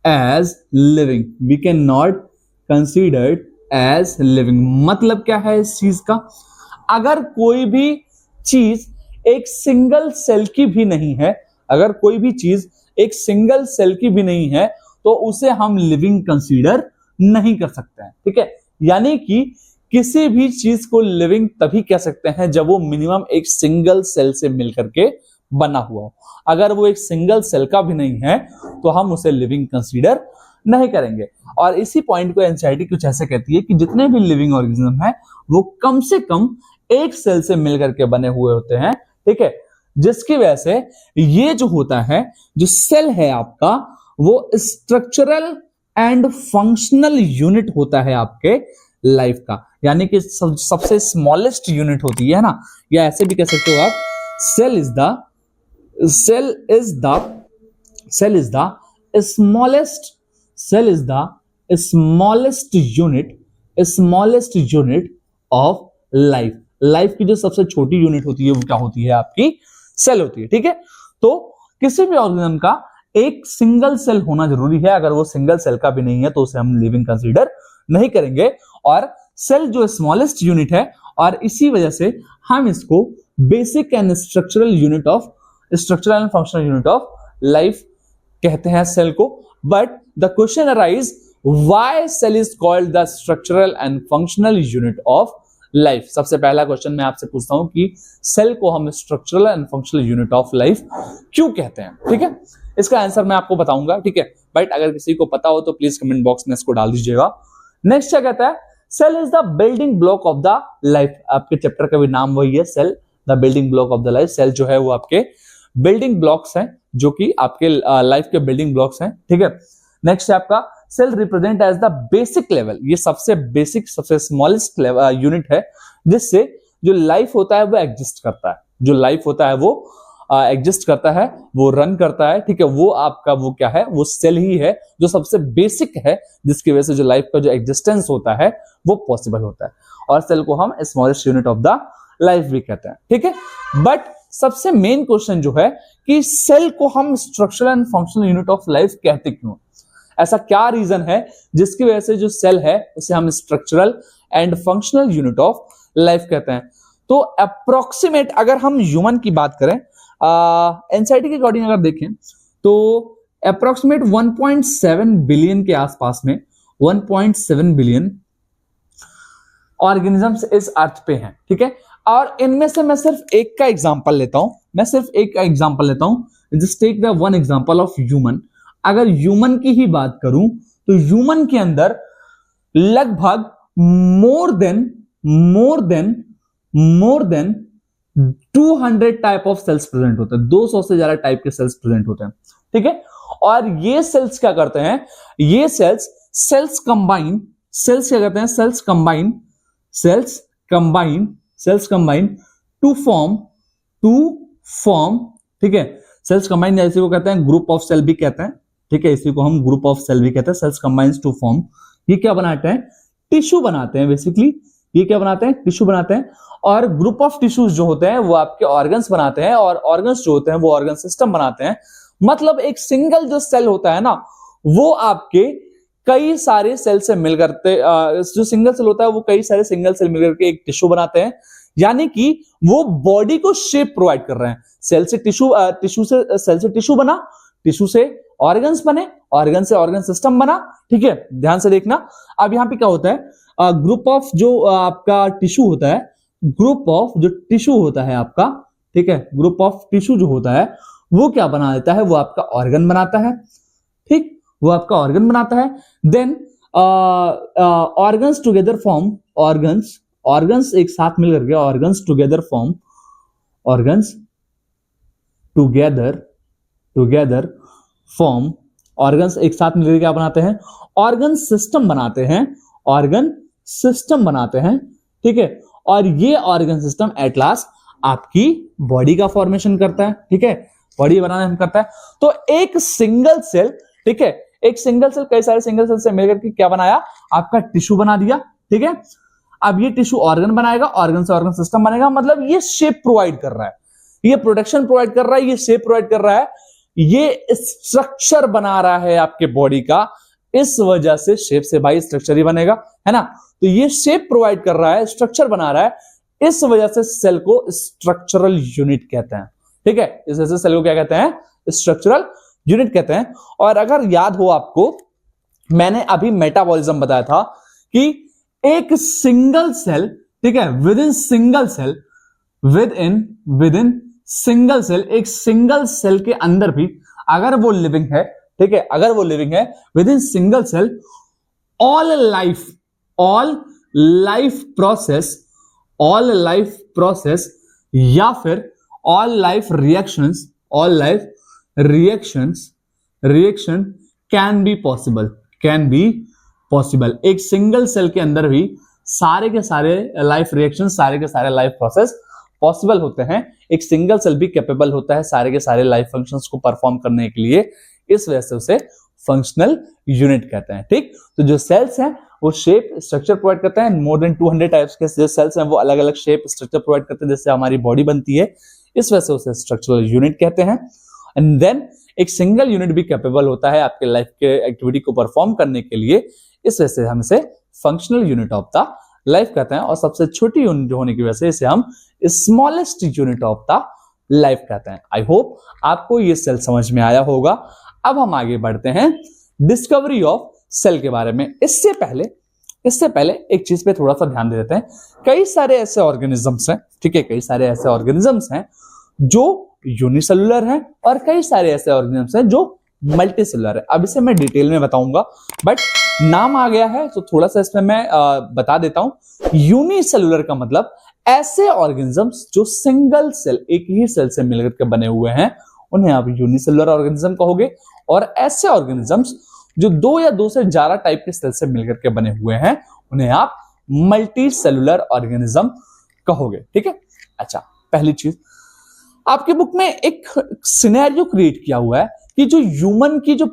as living, we cannot considered as living। मतलब क्या है इस चीज का, अगर कोई भी चीज एक सिंगल सेल की भी नहीं है, अगर कोई भी चीज एक सिंगल सेल की भी नहीं है तो उसे हम लिविंग कंसीडर नहीं कर सकते हैं, ठीक है। यानी कि किसी भी चीज को लिविंग तभी कह सकते हैं जब वो मिनिमम एक सिंगल सेल से मिलकर के बना हुआ हो। अगर वो एक सिंगल सेल का भी नहीं है तो हम उसे लिविंग कंसीडर नहीं करेंगे। और इसी पॉइंट को एनसीईआरटी कुछ ऐसे कहती है कि जितने भी लिविंग ऑर्गेनिज्म है वो कम से कम एक सेल से मिलकर के बने हुए होते हैं, ठीक है। जिसकी वजह से ये जो होता है, जो सेल है आपका, वो स्ट्रक्चरल एंड फंक्शनल यूनिट होता है आपके लाइफ का। यानी कि सबसे स्मॉलेस्ट यूनिट होती है ना, या ऐसे भी कह सकते हो आप, cell is the smallest unit of life. Life की जो सबसे छोटी यूनिट होती है वो क्या होती है, आपकी सेल होती है, ठीक है। तो किसी भी ऑर्गेनिज्म का एक सिंगल सेल होना जरूरी है। अगर वो सिंगल सेल का भी नहीं है तो उसे हम लिविंग कंसीडर नहीं करेंगे। और सेल जो स्मॉलेस्ट यूनिट है, और इसी वजह से हम इसको basic and structural and functional unit of life कहते हैं सेल को। But the question arise why cell is called the structural and functional unit of life. सबसे पहला क्वेश्चन मैं आपसे पूछता हूं कि सेल को हम structural and functional unit of life क्यों कहते हैं, ठीक है। इसका आंसर मैं आपको बताऊंगा, ठीक है। बट अगर किसी को पता हो तो प्लीज कमेंट बॉक्स में इसको डाल दीजिएगा। नेक्स्ट क्या कहता है, cell is the building block of the life. आपके चैप्टर का भी नाम वही है, cell the building block of the life. Cell जो है वो आपके बिल्डिंग ब्लॉक्स हैं, जो कि आपके लाइफ के बिल्डिंग ब्लॉक्स हैं, ठीक है। नेक्स्ट है आपका cell represent as the basic level. ये सबसे बेसिक, सबसे स्मॉलेस्ट यूनिट है जिससे जो लाइफ होता है वो एग्जिस्ट करता है, जो लाइफ होता है वो एग्जिस्ट करता है, वो रन करता है, ठीक है। वो आपका वो क्या है, वो सेल ही है जो सबसे बेसिक है, जिसकी वजह से जो लाइफ का जो एग्जिस्टेंस होता है वो पॉसिबल होता है। और सेल को हम smallest unit of the life भी कहते हैं, ठीक है। बट सबसे मेन क्वेश्चन जो है कि सेल को हम structural and functional unit of life कहते क्यों, ऐसा क्या रीजन है जिसकी वजह से जो सेल है उसे हम structural and functional unit of life कहते हैं। तो अप्रोक्सीमेट अगर हम ह्यूमन की बात करें, एनसीईआरटी के अकॉर्डिंग अगर देखें तो अप्रोक्सीमेट 1.7 बिलियन के आसपास में 1.7 बिलियन ऑर्गेनिजम्स इस अर्थ पे हैं, ठीक है। और इनमें से मैं सिर्फ एक का एग्जांपल लेता हूं, just take the one example of human. अगर ह्यूमन की ही बात करूं तो ह्यूमन के अंदर लगभग more than 200 type of cells present होते हैं। 200 से ज्यादा टाइप के सेल्स प्रेजेंट होते हैं, ठीक है। और ये सेल्स क्या करते हैं, ये सेल्स कंबाइन टू फॉर्म, ठीक है, सेल्स कंबाइन इसी को कहते हैं ग्रुप ऑफ सेल भी कहते हैं, ठीक है, इसी को हम ग्रुप ऑफ सेल भी कहते हैं। सेल्स कंबाइंस टू फॉर्म, ये क्या बनाते हैं, टिश्यू बनाते हैं बेसिकली, ये क्या बनाते हैं, टिश्यू बनाते हैं। और ग्रुप ऑफ टिश्यूज जो होते हैं वो आपके ऑर्गन्स बनाते हैं, और ऑर्गन्स जो होते हैं वो ऑर्गन सिस्टम बनाते हैं। मतलब एक सिंगल जो सेल होता है ना, वो आपके कई सारे सेल से मिलकर जो सिंगल सेल होता है वो कई सारे सिंगल सेल मिलकर के एक टिश्यू बनाते हैं, यानी कि वो बॉडी को शेप प्रोवाइड कर रहे हैं। सेल से टिश्यू, टिश्यू से सेल से टिश्यू बना, टिश्यू से ऑर्गन्स बने, ऑर्गन से ऑर्गन सिस्टम बना, ठीक है, ध्यान से देखना। अब यहां पे क्या होता है, ग्रुप ऑफ जो आपका टिश्यू होता है, ग्रुप ऑफ जो टिश्यू होता है आपका, ठीक है, ग्रुप ऑफ टिश्यू जो होता है वो क्या बना देता है, वो आपका ऑर्गन बनाता है, ठीक, वो आपका ऑर्गन बनाता है। Then organs together form, organs एक साथ मिलकर के organs together form, organs together form, organs एक साथ मिलकर क्या बनाते हैं, ऑर्गन सिस्टम बनाते हैं, ऑर्गन सिस्टम बनाते हैं, ठीक है। और ये ऑर्गन सिस्टम एट लास्ट आपकी बॉडी का फॉर्मेशन करता है, ठीक है, बॉडी बनाने में करता है। तो एक सिंगल सेल, ठीक है, एक सिंगल सेल कई सारे सिंगल सेल से मिलकर के क्या बनाया, आपका टिश्यू बना दिया, ठीक है। अब ये टिश्यू ऑर्गन बनाएगा, ऑर्गन से ऑर्गन सिस्टम बनेगा, मतलब ये शेप प्रोवाइड कर रहा है, ये प्रोटेक्शन प्रोवाइड कर रहा है, ये शेप प्रोवाइड कर रहा है, ये स्ट्रक्चर बना रहा है आपके बॉडी का। इस वजह से शेप से भाई स्ट्रक्चर ही बनेगा, है ना। तो ये शेप प्रोवाइड कर रहा है, स्ट्रक्चर बना रहा है, इस वजह से सेल को स्ट्रक्चरल यूनिट कहते हैं, ठीक है। इस वजह से सेल को क्या कहते हैं, स्ट्रक्चरल यूनिट कहते हैं। और अगर याद हो आपको, मैंने अभी मेटाबॉलिज्म बताया था कि एक सिंगल सेल, ठीक है, within single cell, within single cell, एक सिंगल सेल के अंदर भी अगर वो लिविंग है, ठीक है, अगर वो लिविंग है within single cell, all life process या फिर all life reaction can be possible. एक सिंगल सेल के अंदर भी सारे के सारे लाइफ रिएक्शन, सारे के सारे लाइफ प्रोसेस पॉसिबल होते हैं। एक सिंगल सेल भी कैपेबल होता है सारे के सारे लाइफ फंक्शंस को परफॉर्म करने के लिए, इस वजह से उसे फंक्शनल यूनिट कहते हैं, ठीक। तो जो सेल्स हैं वो शेप स्ट्रक्चर प्रोवाइड करते हैं, मोर देन 200 टाइप्स के जो सेल्स हैं वो अलग अलग शेप स्ट्रक्चर प्रोवाइड करते हैं, जिससे हमारी बॉडी बनती है, इस वजह से उसे स्ट्रक्चरल यूनिट कहते हैं। एंड देन एक सिंगल यूनिट भी कैपेबल होता है आपके लाइफ के एक्टिविटी को परफॉर्म करने के लिए, इस वजह से हम इसे functional unit of the life कहते हैं। और सबसे छोटी यूनिट होने की वजह से इसे हम smallest unit of the life कहते हैं। आई होप आपको ये सेल समझ में आया होगा। अब हम आगे बढ़ते हैं डिस्कवरी ऑफ सेल के बारे में। इससे पहले एक चीज पे थोड़ा सा ध्यान दे देते हैं। कई सारे ऐसे ऑर्गेनिजम्स हैं, ठीक है, कई सारे ऐसे ऑर्गेनिजम्स हैं जो यूनिसेलुलर हैं, और कई सारे ऐसे ऑर्गेनिजम्स हैं जो मल्टी सेलुलर है। अब इसे मैं डिटेल में बताऊंगा, बट नाम आ गया है तो थोड़ा सा इसमें मैं बता देता हूं। यूनिसेलुलर का मतलब ऐसे ऑर्गेनिजम्स जो सिंगल सेल, एक ही सेल से मिलकर के बने हुए हैं, उन्हें आप यूनिसेलुलर ऑर्गेनिज्म कहोगे। और ऐसे ऑर्गेनिजम्स जो दो या दो से ज्यादा टाइप के सेल से मिलकर के बने हुए हैं, उन्हें आप मल्टी सेलुलर ऑर्गेनिज्म कहोगे, ठीक है। अच्छा, पहली चीज, आपके बुक में एक सिनेरियो क्रिएट किया हुआ है कि जो ह्यूमन की जो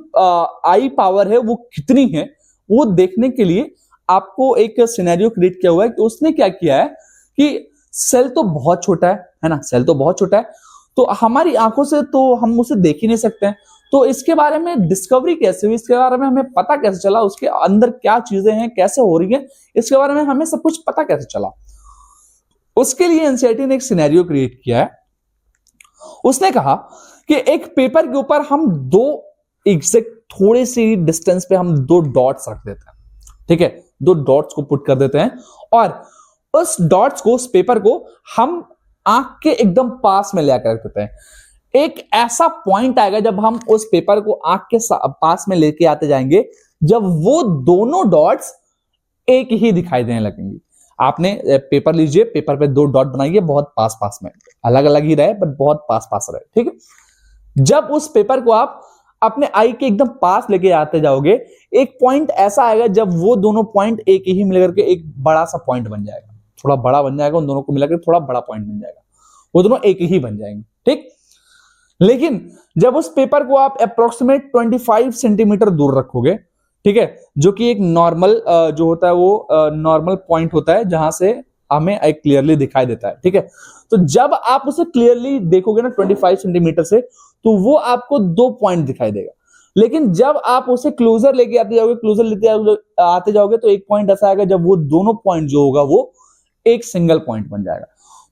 आई पावर है वो कितनी है, वो देखने के लिए आपको एक सिनेरियो क्रिएट किया हुआ है। कि उसने क्या किया है कि सेल तो बहुत छोटा है ना, सेल तो बहुत छोटा है, तो हमारी आंखों से तो हम उसे देख ही नहीं सकते हैं। तो इसके बारे में डिस्कवरी कैसे हुई, इसके बारे में हमें पता कैसे चला, उसके अंदर क्या चीजें हैं, कैसे हो रही है, इसके बारे में हमें सब कुछ पता कैसे चला। उसके लिए एनसीईआरटी ने एक सिनेरियो क्रिएट किया है। उसने कहा कि एक पेपर के ऊपर हम दो एग्जैक्ट थोड़े से डिस्टेंस पे हम दो डॉट्स रख देते हैं, ठीक है, दो डॉट्स को पुट कर देते हैं, और उस डॉट्स को, उस पेपर को हम आंख के एकदम पास में लेकर रख देते हैं। एक ऐसा पॉइंट आएगा जब हम उस पेपर को आंख के पास में लेके आते जाएंगे, जब वो दोनों डॉट्स एक ही दिखाई देने लगेंगी। आपने पेपर लीजिए, पेपर पे दो डॉट बनाइए, बहुत पास पास में, अलग अलग ही रहे बट बहुत पास पास रहे, ठीक है। जब उस पेपर को आप अपने आई के एकदम पास लेके आते जाओगे, एक पॉइंट ऐसा आएगा जब वो दोनों पॉइंट एक ही मिलकर के एक बड़ा सा पॉइंट बन जाएगा, थोड़ा बड़ा बन जाएगा, उन दोनों को मिलाकर थोड़ा बड़ा पॉइंट बन जाएगा, वो दोनों एक ही बन जाएंगे, ठीक। लेकिन जब उस पेपर को आप अप्रोक्सीमेट 25 सेंटीमीटर दूर रखोगे, ठीक है, जो कि एक नॉर्मल जो होता है वो नॉर्मल पॉइंट होता है जहां से हमें एक क्लियरली दिखाई देता है, ठीक है। तो जब आप उसे क्लियरली देखोगे ना 25 सेंटीमीटर से, तो वो आपको 2 पॉइंट दिखाई देगा। लेकिन जब आप उसे क्लोजर लेके आते जाओगे, क्लोजर लेते आते जाओगे, तो एक पॉइंट ऐसा आएगा जब वो दोनों पॉइंट जो होगा वो एक सिंगल पॉइंट बन जाएगा।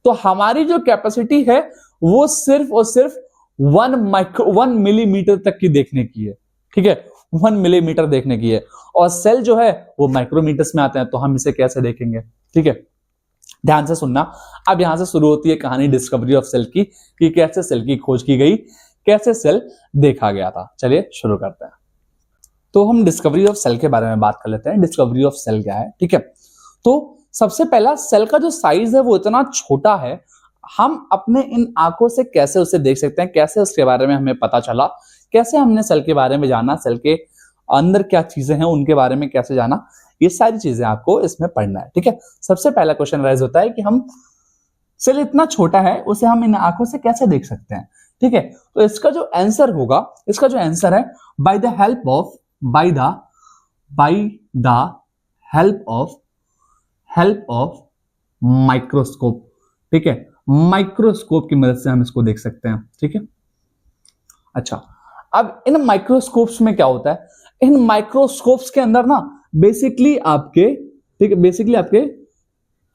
तो हमारी जो कैपेसिटी है वो सिर्फ और सिर्फ 1 मिलीमीटर तक की देखने की है, ठीक है, 1 मिलीमीटर देखने की है। और सेल जो है वो माइक्रोमीटर्स में आते हैं, तो हम इसे कैसे देखेंगे, ठीक है। ध्यान से सुनना। अब यहां से शुरू होती है कहानी डिस्कवरी ऑफ सेल की, कि कैसे सेल की खोज की गई, कैसे सेल देखा गया था। चलिए शुरू करते हैं। तो हम डिस्कवरी ऑफ सेल के बारे में बात कर लेते हैं। डिस्कवरी ऑफ सेल क्या है, ठीक है। तो सबसे पहला, सेल का जो साइज है वो इतना छोटा है, हम अपने इन आंखों से कैसे उसे देख सकते हैं, कैसे उसके बारे में हमें पता चला, कैसे हमने सेल के बारे में जाना, सेल के अंदर क्या चीजें हैं उनके बारे में कैसे जाना, ये सारी चीजें आपको इसमें पढ़ना है, ठीक है। सबसे पहला क्वेश्चन राइज होता है कि हम सेल इतना छोटा है उसे हम इन आंखों से कैसे देख सकते हैं, ठीक है। तो इसका जो आंसर होगा, इसका जो आंसर है by the help of microscope, ठीक है। माइक्रोस्कोप की मदद से हम इसको देख सकते हैं, ठीक है। अच्छा, अब इन माइक्रोस्कोप्स में क्या होता है, इन माइक्रोस्कोप्स के अंदर ना बेसिकली आपके, ठीक है, बेसिकली आपके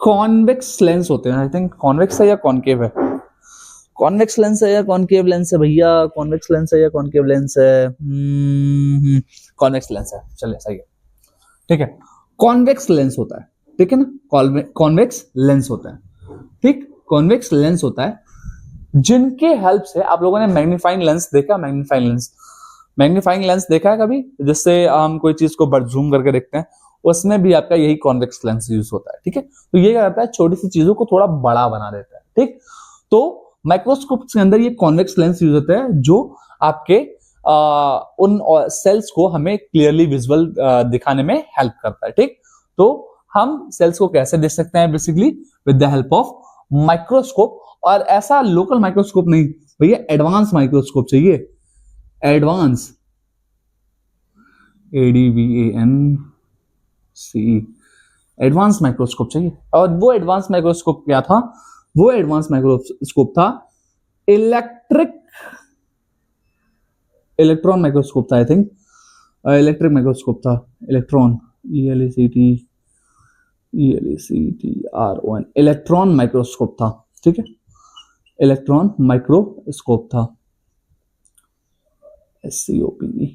कॉन्वेक्स लेंस होते हैं। आई थिंक कॉन्वेक्स है या कॉनकेव है, कॉन्वेक्स लेंस है या कॉनकेव लेंस है भैया, कॉन्वेक्स लेंस है या कॉनकेव लेंस है, कॉन्वेक्स लेंस है, चलिए सही है, ठीक है। कॉन्वेक्स लेंस होता है, ठीक है ना, कॉन्वेक्स लेंस होता है, ठीक, कॉन्वेक्स लेंस होता है, जिनके हेल्प से आप लोगों ने मैग्नीफाइंग लेंस देखा, मैग्नीफाइंग लेंस देखा है कभी, जिससे हम कोई चीज को बड़ जूम करके देखते हैं, उसमें भी आपका यही कॉन्वेक्स लेंस यूज होता है, ठीक है। तो ये क्या करता है, छोटी सी चीजों को थोड़ा बड़ा बना देता है, ठीक। तो माइक्रोस्कोप के अंदर ये कॉन्वेक्स लेंस यूज होता है, जो आपके उन सेल्स को हमें क्लियरली विजुअल दिखाने में हेल्प करता है, ठीक। तो हम सेल्स को कैसे देख सकते हैं, basically with the help of microscope. और ऐसा लोकल माइक्रोस्कोप नहीं भैया, एडवांस माइक्रोस्कोप चाहिए, एडवांस, ADVANC, एडवांस माइक्रोस्कोप चाहिए। और वो एडवांस माइक्रोस्कोप क्या था, वो एडवांस माइक्रोस्कोप था इलेक्ट्रॉन माइक्रोस्कोप था, आई थिंक इलेक्ट्रिक माइक्रोस्कोप था, इलेक्ट्रॉन, ELECTRON, इलेक्ट्रॉन माइक्रोस्कोप था, ठीक है, इलेक्ट्रॉन माइक्रोस्कोप था, SCOPE,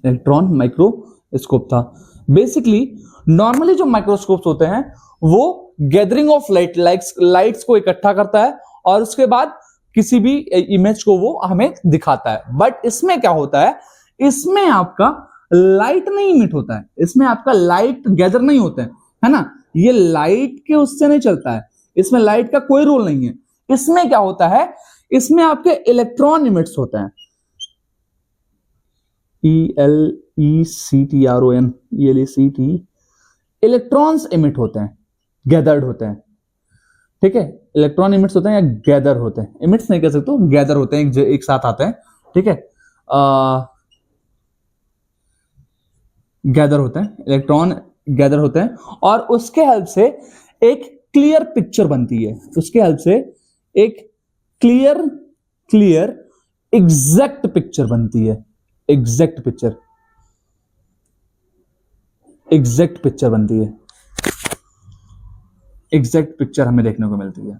इलेक्ट्रॉन माइक्रोस्कोप था। बेसिकली नॉर्मली जो माइक्रोस्कोप्स होते हैं वो गैदरिंग ऑफ लाइट्स को इकट्ठा करता है और उसके बाद किसी भी इमेज को वो हमें दिखाता है। बट इसमें क्या होता है, इसमें आपका लाइट नहीं इमिट होता है, इसमें आपका लाइट गैदर नहीं होता है ना, ये लाइट के उससे नहीं चलता है, इसमें लाइट का कोई रोल नहीं है। इसमें क्या होता है, इसमें आपके इलेक्ट्रॉन इमिट्स होते हैं, ELECTRON, इलेक्ट्रॉन्स इमिट होते हैं, गैदर्ड होते हैं, ठीक है। इलेक्ट्रॉन इमिट्स होते हैं या गैदर होते हैं, इमिट्स नहीं कह सकते, गैदर होते हैं, एक साथ आते हैं, ठीक है, गैदर होते हैं, इलेक्ट्रॉन गैदर होते हैं और उसके हेल्प से एक क्लियर पिक्चर बनती है, उसके हेल्प से एक क्लियर एग्जैक्ट पिक्चर बनती है, एग्जैक्ट पिक्चर बनती है, एग्जैक्ट पिक्चर हमें देखने को मिलती है,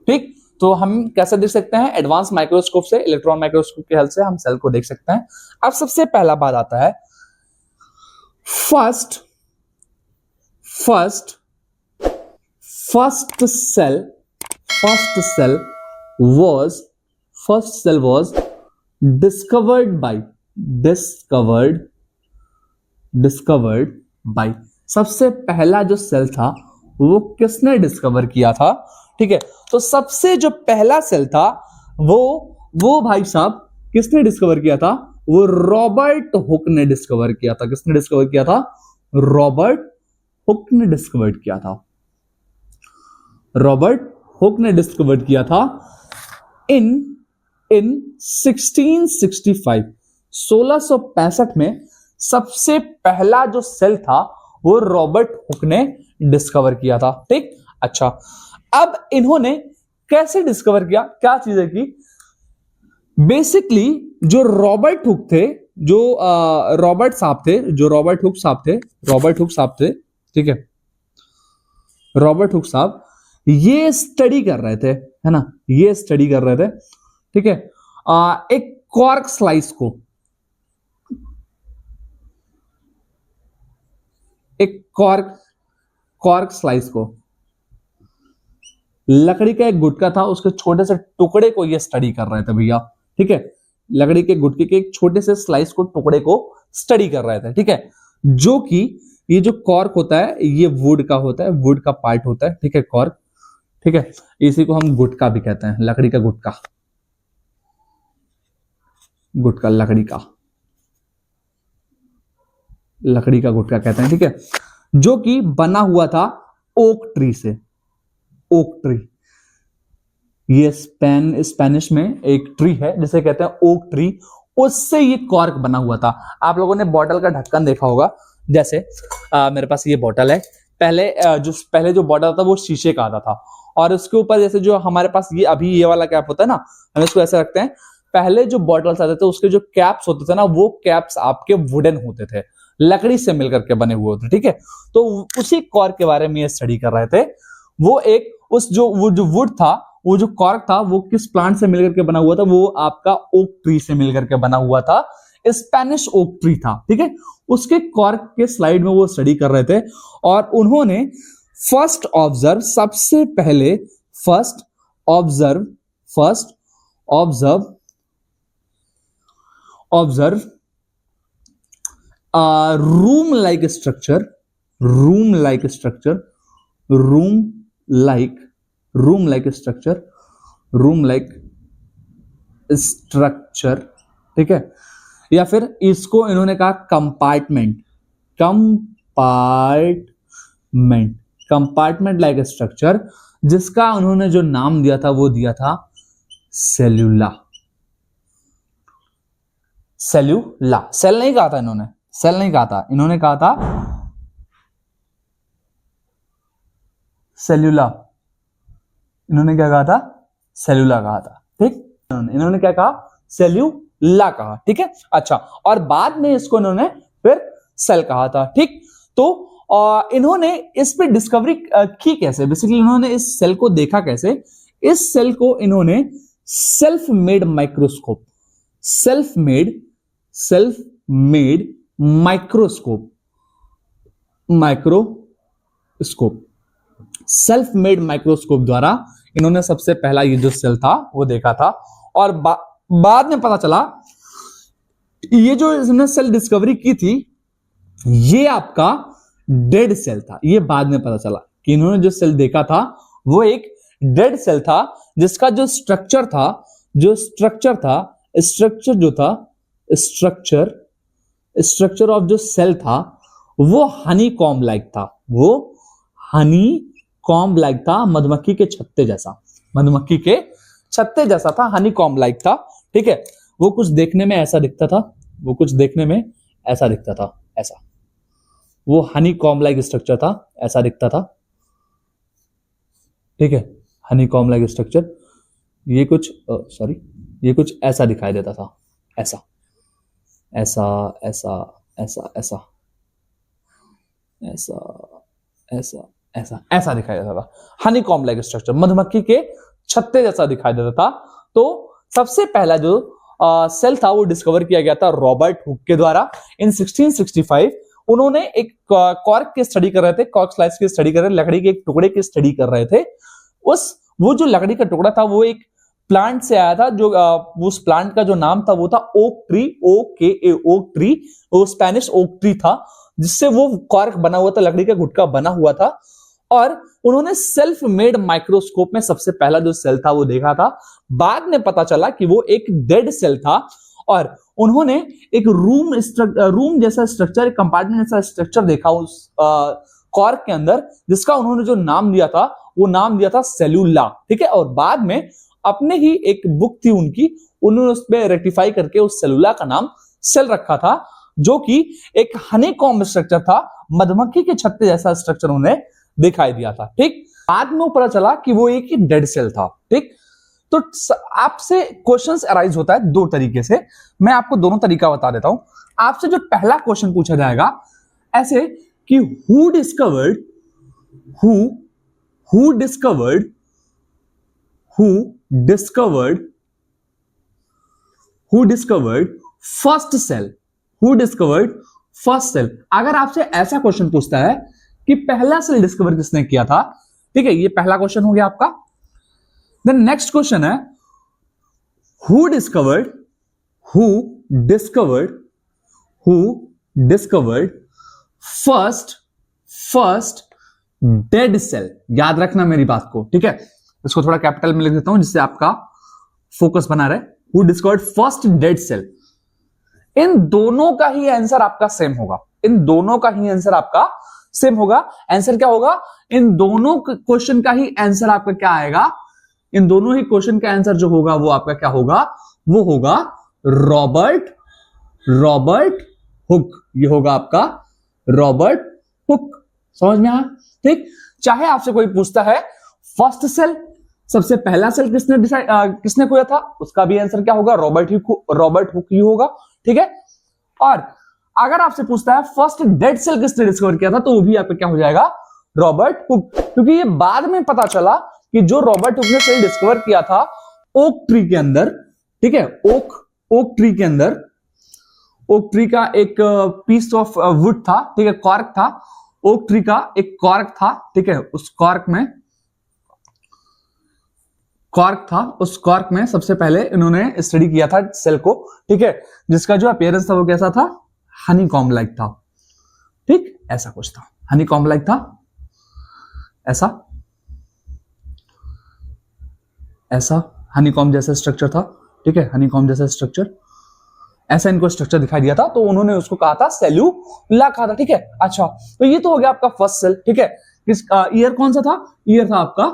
ठीक। तो हम कैसे देख सकते हैं, एडवांस माइक्रोस्कोप से, इलेक्ट्रॉन माइक्रोस्कोप की हेल्प से हम सेल को देख सकते हैं। अब सबसे पहला बात आता है, first cell was discovered by सबसे पहला जो सेल था वो किसने डिस्कवर किया था, ठीक है। तो सबसे जो पहला सेल था वो भाई साहब किसने डिस्कवर किया था, वो रॉबर्ट हुक ने डिस्कवर किया था। किसने डिस्कवर किया था, रॉबर्ट हुक ने डिस्कवर किया था, रॉबर्ट हुक ने डिस्कवर किया था इन इन 1665 1665 में सबसे पहला जो सेल था वो रॉबर्ट हुक ने डिस्कवर किया था। ठीक, अच्छा, अब इन्होंने कैसे डिस्कवर किया, क्या चीजें की? बेसिकली जो रॉबर्ट हुक थे, जो रॉबर्ट हुक साहब थे, ठीक है, रॉबर्ट हुक साहब ये स्टडी कर रहे थे, है ना, ये स्टडी कर रहे थे, ठीक है, एक कॉर्क स्लाइस को, एक कॉर्क स्लाइस को, लकड़ी का एक गुटका था, उसके छोटे से टुकड़े को ये स्टडी कर रहे थे भैया। ठीक है, लकड़ी के गुटके के एक छोटे से स्लाइस को, टुकड़े को स्टडी कर रहे थे। ठीक है, जो कि ये जो कॉर्क होता है ये वुड का होता है, वुड का पार्ट होता है। ठीक है, कॉर्क, ठीक है, इसी को हम गुटका भी कहते हैं, लकड़ी का गुटका, गुटका लकड़ी का गुटका कहते हैं। ठीक है, जो कि बना हुआ था ओक ट्री से, ओक ट्री, ये स्पेनिश में एक ट्री है जिसे कहते हैं ओक ट्री, उससे ये कॉर्क बना हुआ था। आप लोगों ने बॉटल का ढक्कन देखा होगा, जैसे मेरे पास ये बॉटल है, पहले जो बॉटल था वो शीशे का आता था, और उसके ऊपर जैसे जो हमारे पास ये अभी ये वाला कैप होता है ना, हम इसको ऐसे रखते हैं। पहले जो बॉटल्स आते थे उसके जो कैप्स होते थे ना, वो कैप्स आपके वुडन होते थे, लकड़ी से मिलकर के बने हुए होते। ठीक है, तो उसी कॉर्क के बारे में ये स्टडी कर रहे थे। वो जो वुड था, वो जो कॉर्क था, वो किस प्लांट से मिलकर के बना हुआ था? वो आपका ओक ट्री से मिलकर के बना हुआ था, स्पेनिश ओक ट्री था। ठीक है, उसके कॉर्क के स्लाइड में वो स्टडी कर रहे थे, और उन्होंने फर्स्ट ऑब्जर्व, सबसे पहले first observe room like structure, ठीक है, या फिर इसको इन्होंने कहा कंपार्टमेंट लाइक स्ट्रक्चर, जिसका उन्होंने जो नाम दिया था वो दिया था सेल्यूला। सेल नहीं कहा था इन्होंने, इन्होंने कहा था सेल्यूला। इन्होंने क्या कहा था? सेल्यूला कहा था। ठीक, इन्होंने क्या कहा? सेल्यूला कहा। ठीक है, अच्छा, और बाद में इसको इन्होंने फिर सेल कहा था। ठीक, तो इन्होंने इस पे डिस्कवरी की कैसे? बेसिकली इन्होंने इस सेल को देखा कैसे? इस सेल को इन्होंने सेल्फ मेड माइक्रोस्कोप द्वारा इन्होंने सबसे पहला ये जो सेल था वो देखा था, और बाद में पता चला ये जो इन्होंने सेल डिस्कवरी की थी ये आपका डेड सेल था। ये बाद में पता चला कि इन्होंने जो सेल देखा था वो एक डेड सेल था, जिसका जो स्ट्रक्चर ऑफ जो सेल था वो हनी कॉम्ब लाइक था, मधुमक्खी के छत्ते जैसा था, हनी कॉम्ब लाइक था। ठीक है, वो कुछ देखने में ऐसा दिखता था, ऐसा वो हनी कॉम्ब लाइक स्ट्रक्चर था, ऐसा दिखता था। ठीक है, हनी कॉम्ब लाइक स्ट्रक्चर, ये कुछ ऐसा दिखाई देता था, ऐसा दिखाई देता था। हनी कॉम्ब लाइक स्ट्रक्चर, मधुमक्खी के छत्ते जैसा दिखाई देता था। तो सबसे पहला जो सेल था वो डिस्कवर किया गया था रॉबर्ट हुक के द्वारा इन 1665। उन्होंने एक कॉर्क की स्टडी कर रहे थे, कॉर्क स्लाइस की स्टडी कर रहे थे, लकड़ी के एक टुकड़े की स्टडी कर रहे थे। वो जो लकड़ी का टुकड़ा था वो एक प्लांट से आया था, जो उस प्लांट का जो नाम था वो था ओक ट्री, ओक ट्री, वो स्पेनिश ओक ट्री था, जिससे वो कॉर्क बना हुआ था, लकड़ी का गुटका बना हुआ था। और उन्होंने सेल्फ मेड माइक्रोस्कोप में सबसे पहला जो सेल था वो देखा था। बाद में पता चला कि वो एक डेड सेल था, और उन्होंने एक रूम जैसा स्ट्रक्चर, एक कंपार्टमेंट जैसा स्ट्रक्चर देखा उस कॉर्क के अंदर, जिसका उन्होंने जो नाम दिया था वो नाम दिया था सेल्यूला। ठीक है, और बाद में अपने ही एक बुक थी उनकी, उन्होंने उस पर रेक्टिफाई करके उस सेलुला का नाम सेल रखा था, जो कि एक हनीकॉम्ब स्ट्रक्चर था, मधुमक्खी के छत्ते जैसा स्ट्रक्चर उन्हें दिखाई दिया था। ठीक, बाद में पता चला कि वो एक डेड सेल था। ठीक, तो आपसे क्वेश्चंस अराइज होता है दो तरीके से, मैं आपको दोनों तरीका बता देता हूं। आपसे जो पहला क्वेश्चन पूछा जाएगा ऐसे कि हु डिस्कवर्ड फर्स्ट सेल। अगर आपसे ऐसा क्वेश्चन पूछता है कि पहला सेल डिस्कवर किसने किया था, ठीक है, ये पहला क्वेश्चन हो गया आपका। देन नेक्स्ट क्वेश्चन है who discovered first dead cell. याद रखना मेरी बात को, ठीक है, इसको थोड़ा कैपिटल में लिख देता हूं जिससे आपका फोकस बना रहे। Who discovered first dead cell. इन दोनों का ही आंसर आपका सेम होगा, आंसर क्या होगा, इन दोनों क्वेश्चन का ही आंसर आपका क्या आएगा, इन दोनों ही क्वेश्चन का आंसर जो होगा वो आपका क्या होगा, वो होगा रॉबर्ट हुक। ये होगा आपका रॉबर्ट हुक। समझ में आया? ठीक, चाहे आपसे कोई पूछता है फर्स्ट सेल, सबसे पहला सेल किसने खोया था, उसका भी आंसर क्या होगा, रॉबर्ट हुक ही होगा। ठीक है, और अगर आपसे पूछता है फर्स्ट डेड सेल किसने डिस्कवर किया था, तो वो भी आपका क्या हो जाएगा, रॉबर्ट हुक। क्योंकि ये बाद में पता चला कि जो रॉबर्ट हुक ने सेल डिस्कवर किया था ओक ट्री के अंदर, ठीक है, ओक ट्री के अंदर, ओक ट्री का एक पीस ऑफ वुड था, ठीक है, कॉर्क था, ओक ट्री का एक कॉर्क था, ठीक है, उस कॉर्क में सबसे पहले इन्होंने स्टडी किया था सेल को, ठीक है, जिसका जो अपीयरेंस था वो कैसा था, हनीकॉम्ब लाइक था। ठीक, ऐसा कुछ था, हनीकॉम्ब लाइक था, ऐसा हनीकॉम्ब जैसा स्ट्रक्चर था। ठीक है, हनीकॉम्ब जैसा स्ट्रक्चर, ऐसा इनको स्ट्रक्चर दिखाई दिया था, तो उन्होंने उसको कहा था सेल्यूला कहा था। ठीक है, अच्छा, तो ये तो हो गया आपका फर्स्ट सेल। ठीक है, किस ईयर कौन सा था, ईयर था आपका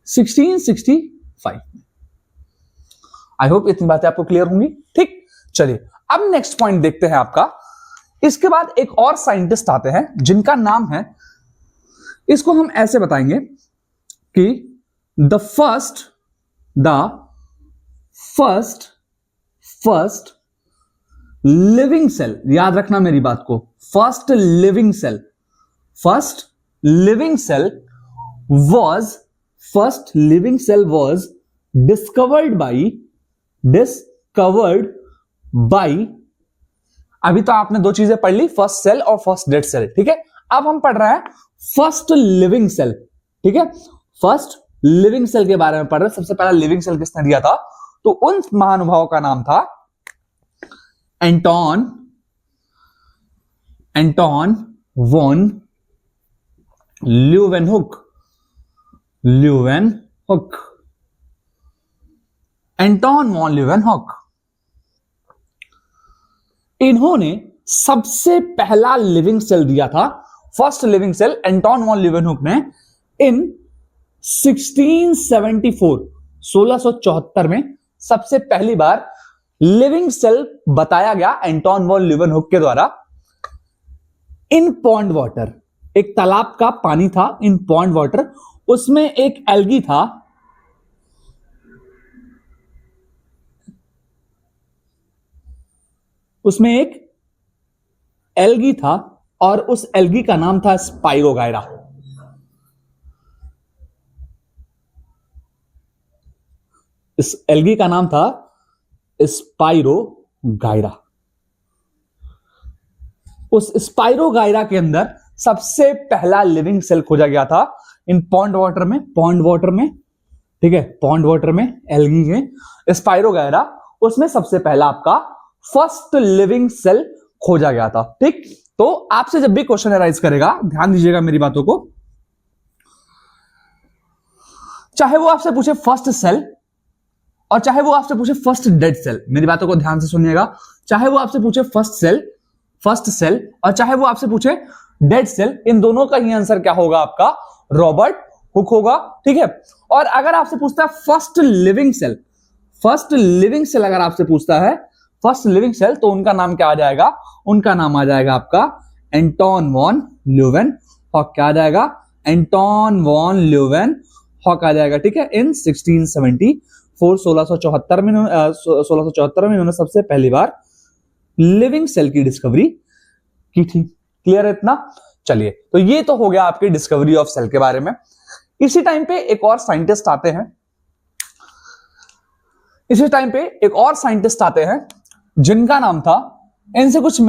1665। आई होप इतनी बातें आपको क्लियर होंगी। ठीक, चलिए अब नेक्स्ट पॉइंट देखते हैं आपका। इसके बाद एक और साइंटिस्ट आते हैं जिनका नाम है, इसको हम ऐसे बताएंगे कि द फर्स्ट लिविंग सेल। याद रखना मेरी बात को, first living cell was discovered by अभी तो आपने दो चीजें पढ़ ली, फर्स्ट सेल और फर्स्ट डेड सेल। ठीक है, अब हम पढ़ रहे हैं फर्स्ट लिविंग सेल। ठीक है, फर्स्ट लिविंग सेल के बारे में पढ़ रहे हैं। सबसे पहला लिविंग सेल किसने दिया था, तो उन महानुभावों का नाम था Anton von Leeuwenhoek. Anton von Leeuwenhoek, इन्होंने सबसे पहला लिविंग सेल दिया था, first living cell Anton von Leeuwenhoek ने इन 1674 में सबसे पहली बार लिविंग सेल बताया गया एंटोन वॉन ल्यूवेनहुक के द्वारा। इन पॉन्ड वाटर, एक तालाब का पानी था, इन पॉन्ड वाटर, उसमें एक एल्गी था, और उस एल्गी का नाम था स्पाइरोगायरा। इस एल्गी का नाम था स्पाइरोगायरा। उस स्पाइरोगायरा के अंदर सबसे पहला लिविंग सेल खोजा गया था इन पॉन्ड वाटर में, ठीक है, पॉन्ड वाटर में एल्गी है स्पाइरोगायरा, उसमें सबसे पहला आपका फर्स्ट लिविंग सेल खोजा गया था। ठीक, तो आपसे जब भी क्वेश्चन अराइज करेगा, ध्यान दीजिएगा मेरी बातों को, चाहे वो आपसे पूछे फर्स्ट सेल और चाहे वो आपसे पूछे फर्स्ट डेड सेल, मेरी बातों को ध्यान से सुनिएगा, चाहे वो आपसे पूछे फर्स्ट सेल और चाहे वो आपसे पूछे डेड सेल, इन दोनों का ही आंसर क्या होगा आपका, रॉबर्ट हुक होगा, ठीक है। और अगर आपसे पूछता है फर्स्ट लिविंग सेल अगर आपसे पूछता है फर्स्ट लिविंग सेल, तो उनका नाम क्या आ जाएगा? उनका नाम आ जाएगा आपका एंटोन वॉन ल्यूवेनहॉक। क्या आ जाएगा? एंटोन वॉन ल्यूवेनहॉक आ जाएगा, ठीक है। इन 1674 1674 में इन्होंने सबसे पहली बार लिविंग सेल की डिस्कवरी की थी। क्लियर है इतना? चलिए, तो ये तो हो गया आपकी डिस्कवरी ऑफ सेल के बारे में। इसी टाइम पे एक और साइंटिस्ट आते हैं जिनका नाम था, इनसे कुछ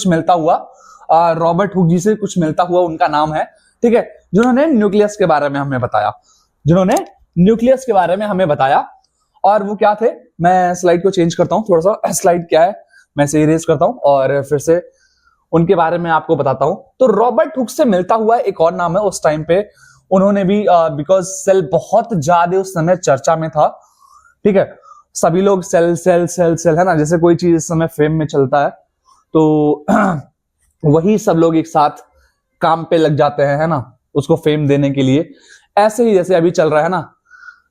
मिलता हुआ रॉबर्ट हुक जी से कुछ मिलता हुआ उनका नाम है, ठीक है, जिन्होंने न्यूक्लियस के बारे में हमें बताया। और वो क्या थे? मैं स्लाइड को चेंज करता हूं, थोड़ा सा स्लाइड क्या है मैं इसे इरेज करता हूं और फिर से उनके बारे में आपको बताता हूं। तो रॉबर्ट हुक से मिलता हुआ एक और नाम है, उस टाइम पे उन्होंने भी बिकॉज सेल बहुत ज्यादा उस समय चर्चा में था, ठीक है। सभी लोग सेल है ना, जैसे कोई चीज इस समय फेम में चलता है तो वही सब लोग एक साथ काम पे लग जाते हैं, है ना, उसको फेम देने के लिए। ऐसे ही जैसे अभी चल रहा है ना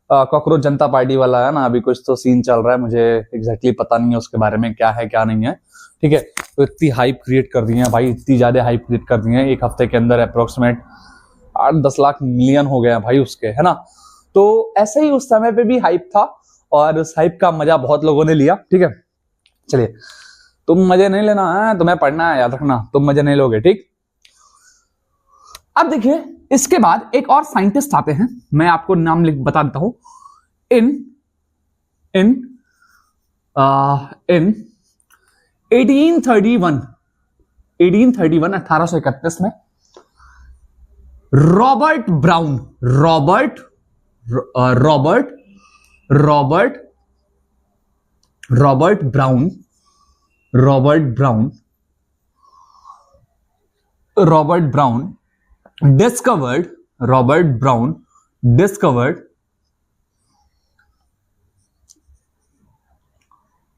कॉकरोच जनता पार्टी वाला, है ना, अभी कुछ तो सीन चल रहा है, मुझे एग्जैक्टली पता नहीं है उसके बारे में क्या है क्या नहीं है, ठीक है। तो इतनी हाइप क्रिएट कर दी है भाई, इतनी ज्यादा हाइप क्रिएट कर दी है, एक हफ्ते के अंदर अप्रोक्सीमेट 8-10 लाख मिलियन हो गया भाई उसके, है ना। तो ऐसे ही उस समय पे भी हाइप था और उस हाइप का मजा बहुत लोगों ने लिया, ठीक है। चलिए, तुम मजे नहीं लेना है, तुम्हें पढ़ना है, याद रखना, तुम मजे नहीं लोगे, ठीक। अब देखिए, इसके बाद एक और साइंटिस्ट आते हैं, मैं आपको नाम बता देता हूं। इन 1831 1831 में रॉबर्ट ब्राउन discovered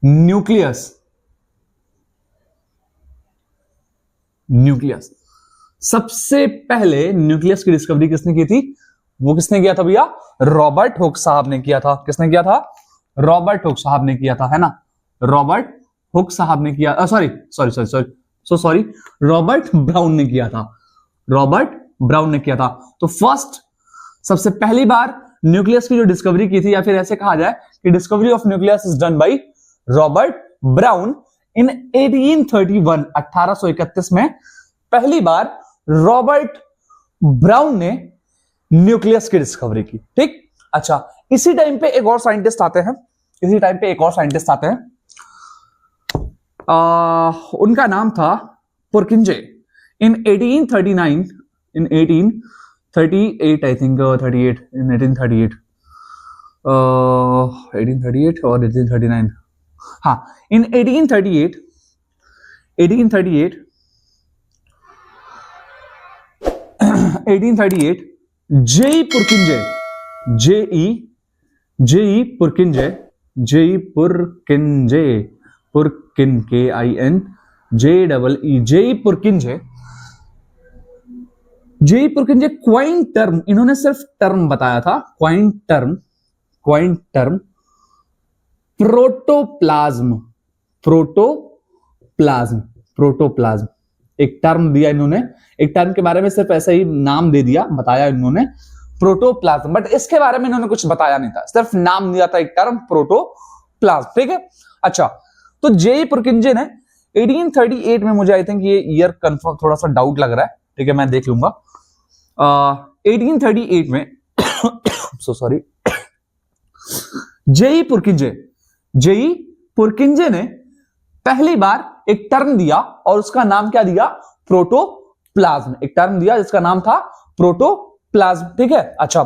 न्यूक्लियस। सबसे पहले न्यूक्लियस की डिस्कवरी किसने की थी? वो किसने किया था भैया? रॉबर्ट हुक साहब ने किया था। किसने किया था? रॉबर्ट हुक साहब ने किया था, है ना। रॉबर्ट हुक साहब ने किया, सॉरी रॉबर्ट ब्राउन ने किया था। तो फर्स्ट, सबसे पहली बार न्यूक्लियस की जो डिस्कवरी की थी, या फिर ऐसे कहा जाए कि discovery of nucleus is done by Robert brown इन 1831 1831 में पहली बार रॉबर्ट ब्राउन ने न्यूक्लियस की डिस्कवरी की, ठीक। अच्छा, इसी टाइम पे एक और साइंटिस्ट आते हैं, उनका नाम था पुरकिंजे। इन 1839 इन 1838 आई थिंक 38 इन 1838 1838 और 1839, हाँ, इन 1838 जेई पुरकिंजे क्वाइन टर्म, इन्होंने सिर्फ टर्म बताया था, क्वाइन टर्म प्रोटोप्लाज्म एक टर्म दिया इन्होंने, एक टर्म के बारे में सिर्फ ऐसा ही नाम दे दिया, बताया इन्होंने प्रोटोप्लाज्म, बट इसके बारे में इन्होंने कुछ बताया नहीं था, सिर्फ नाम दिया था एक टर्म प्रोटोप्लाज्म, ठीक है। अच्छा, तो जेई पुरकिंजे ने 1838 में, मुझे आई थिंक ये ईयर कंफर्म थोड़ा सा डाउट लग रहा है, ठीक है, मैं देख लूंगा। 1838 में सो सॉरी, जेई पुरकिंजे ने पहली बार एक टर्म दिया और उसका नाम क्या दिया? प्रोटोप्लाज्म। एक टर्म दिया जिसका नाम था प्रोटोप्लाज्म, ठीक है। अच्छा,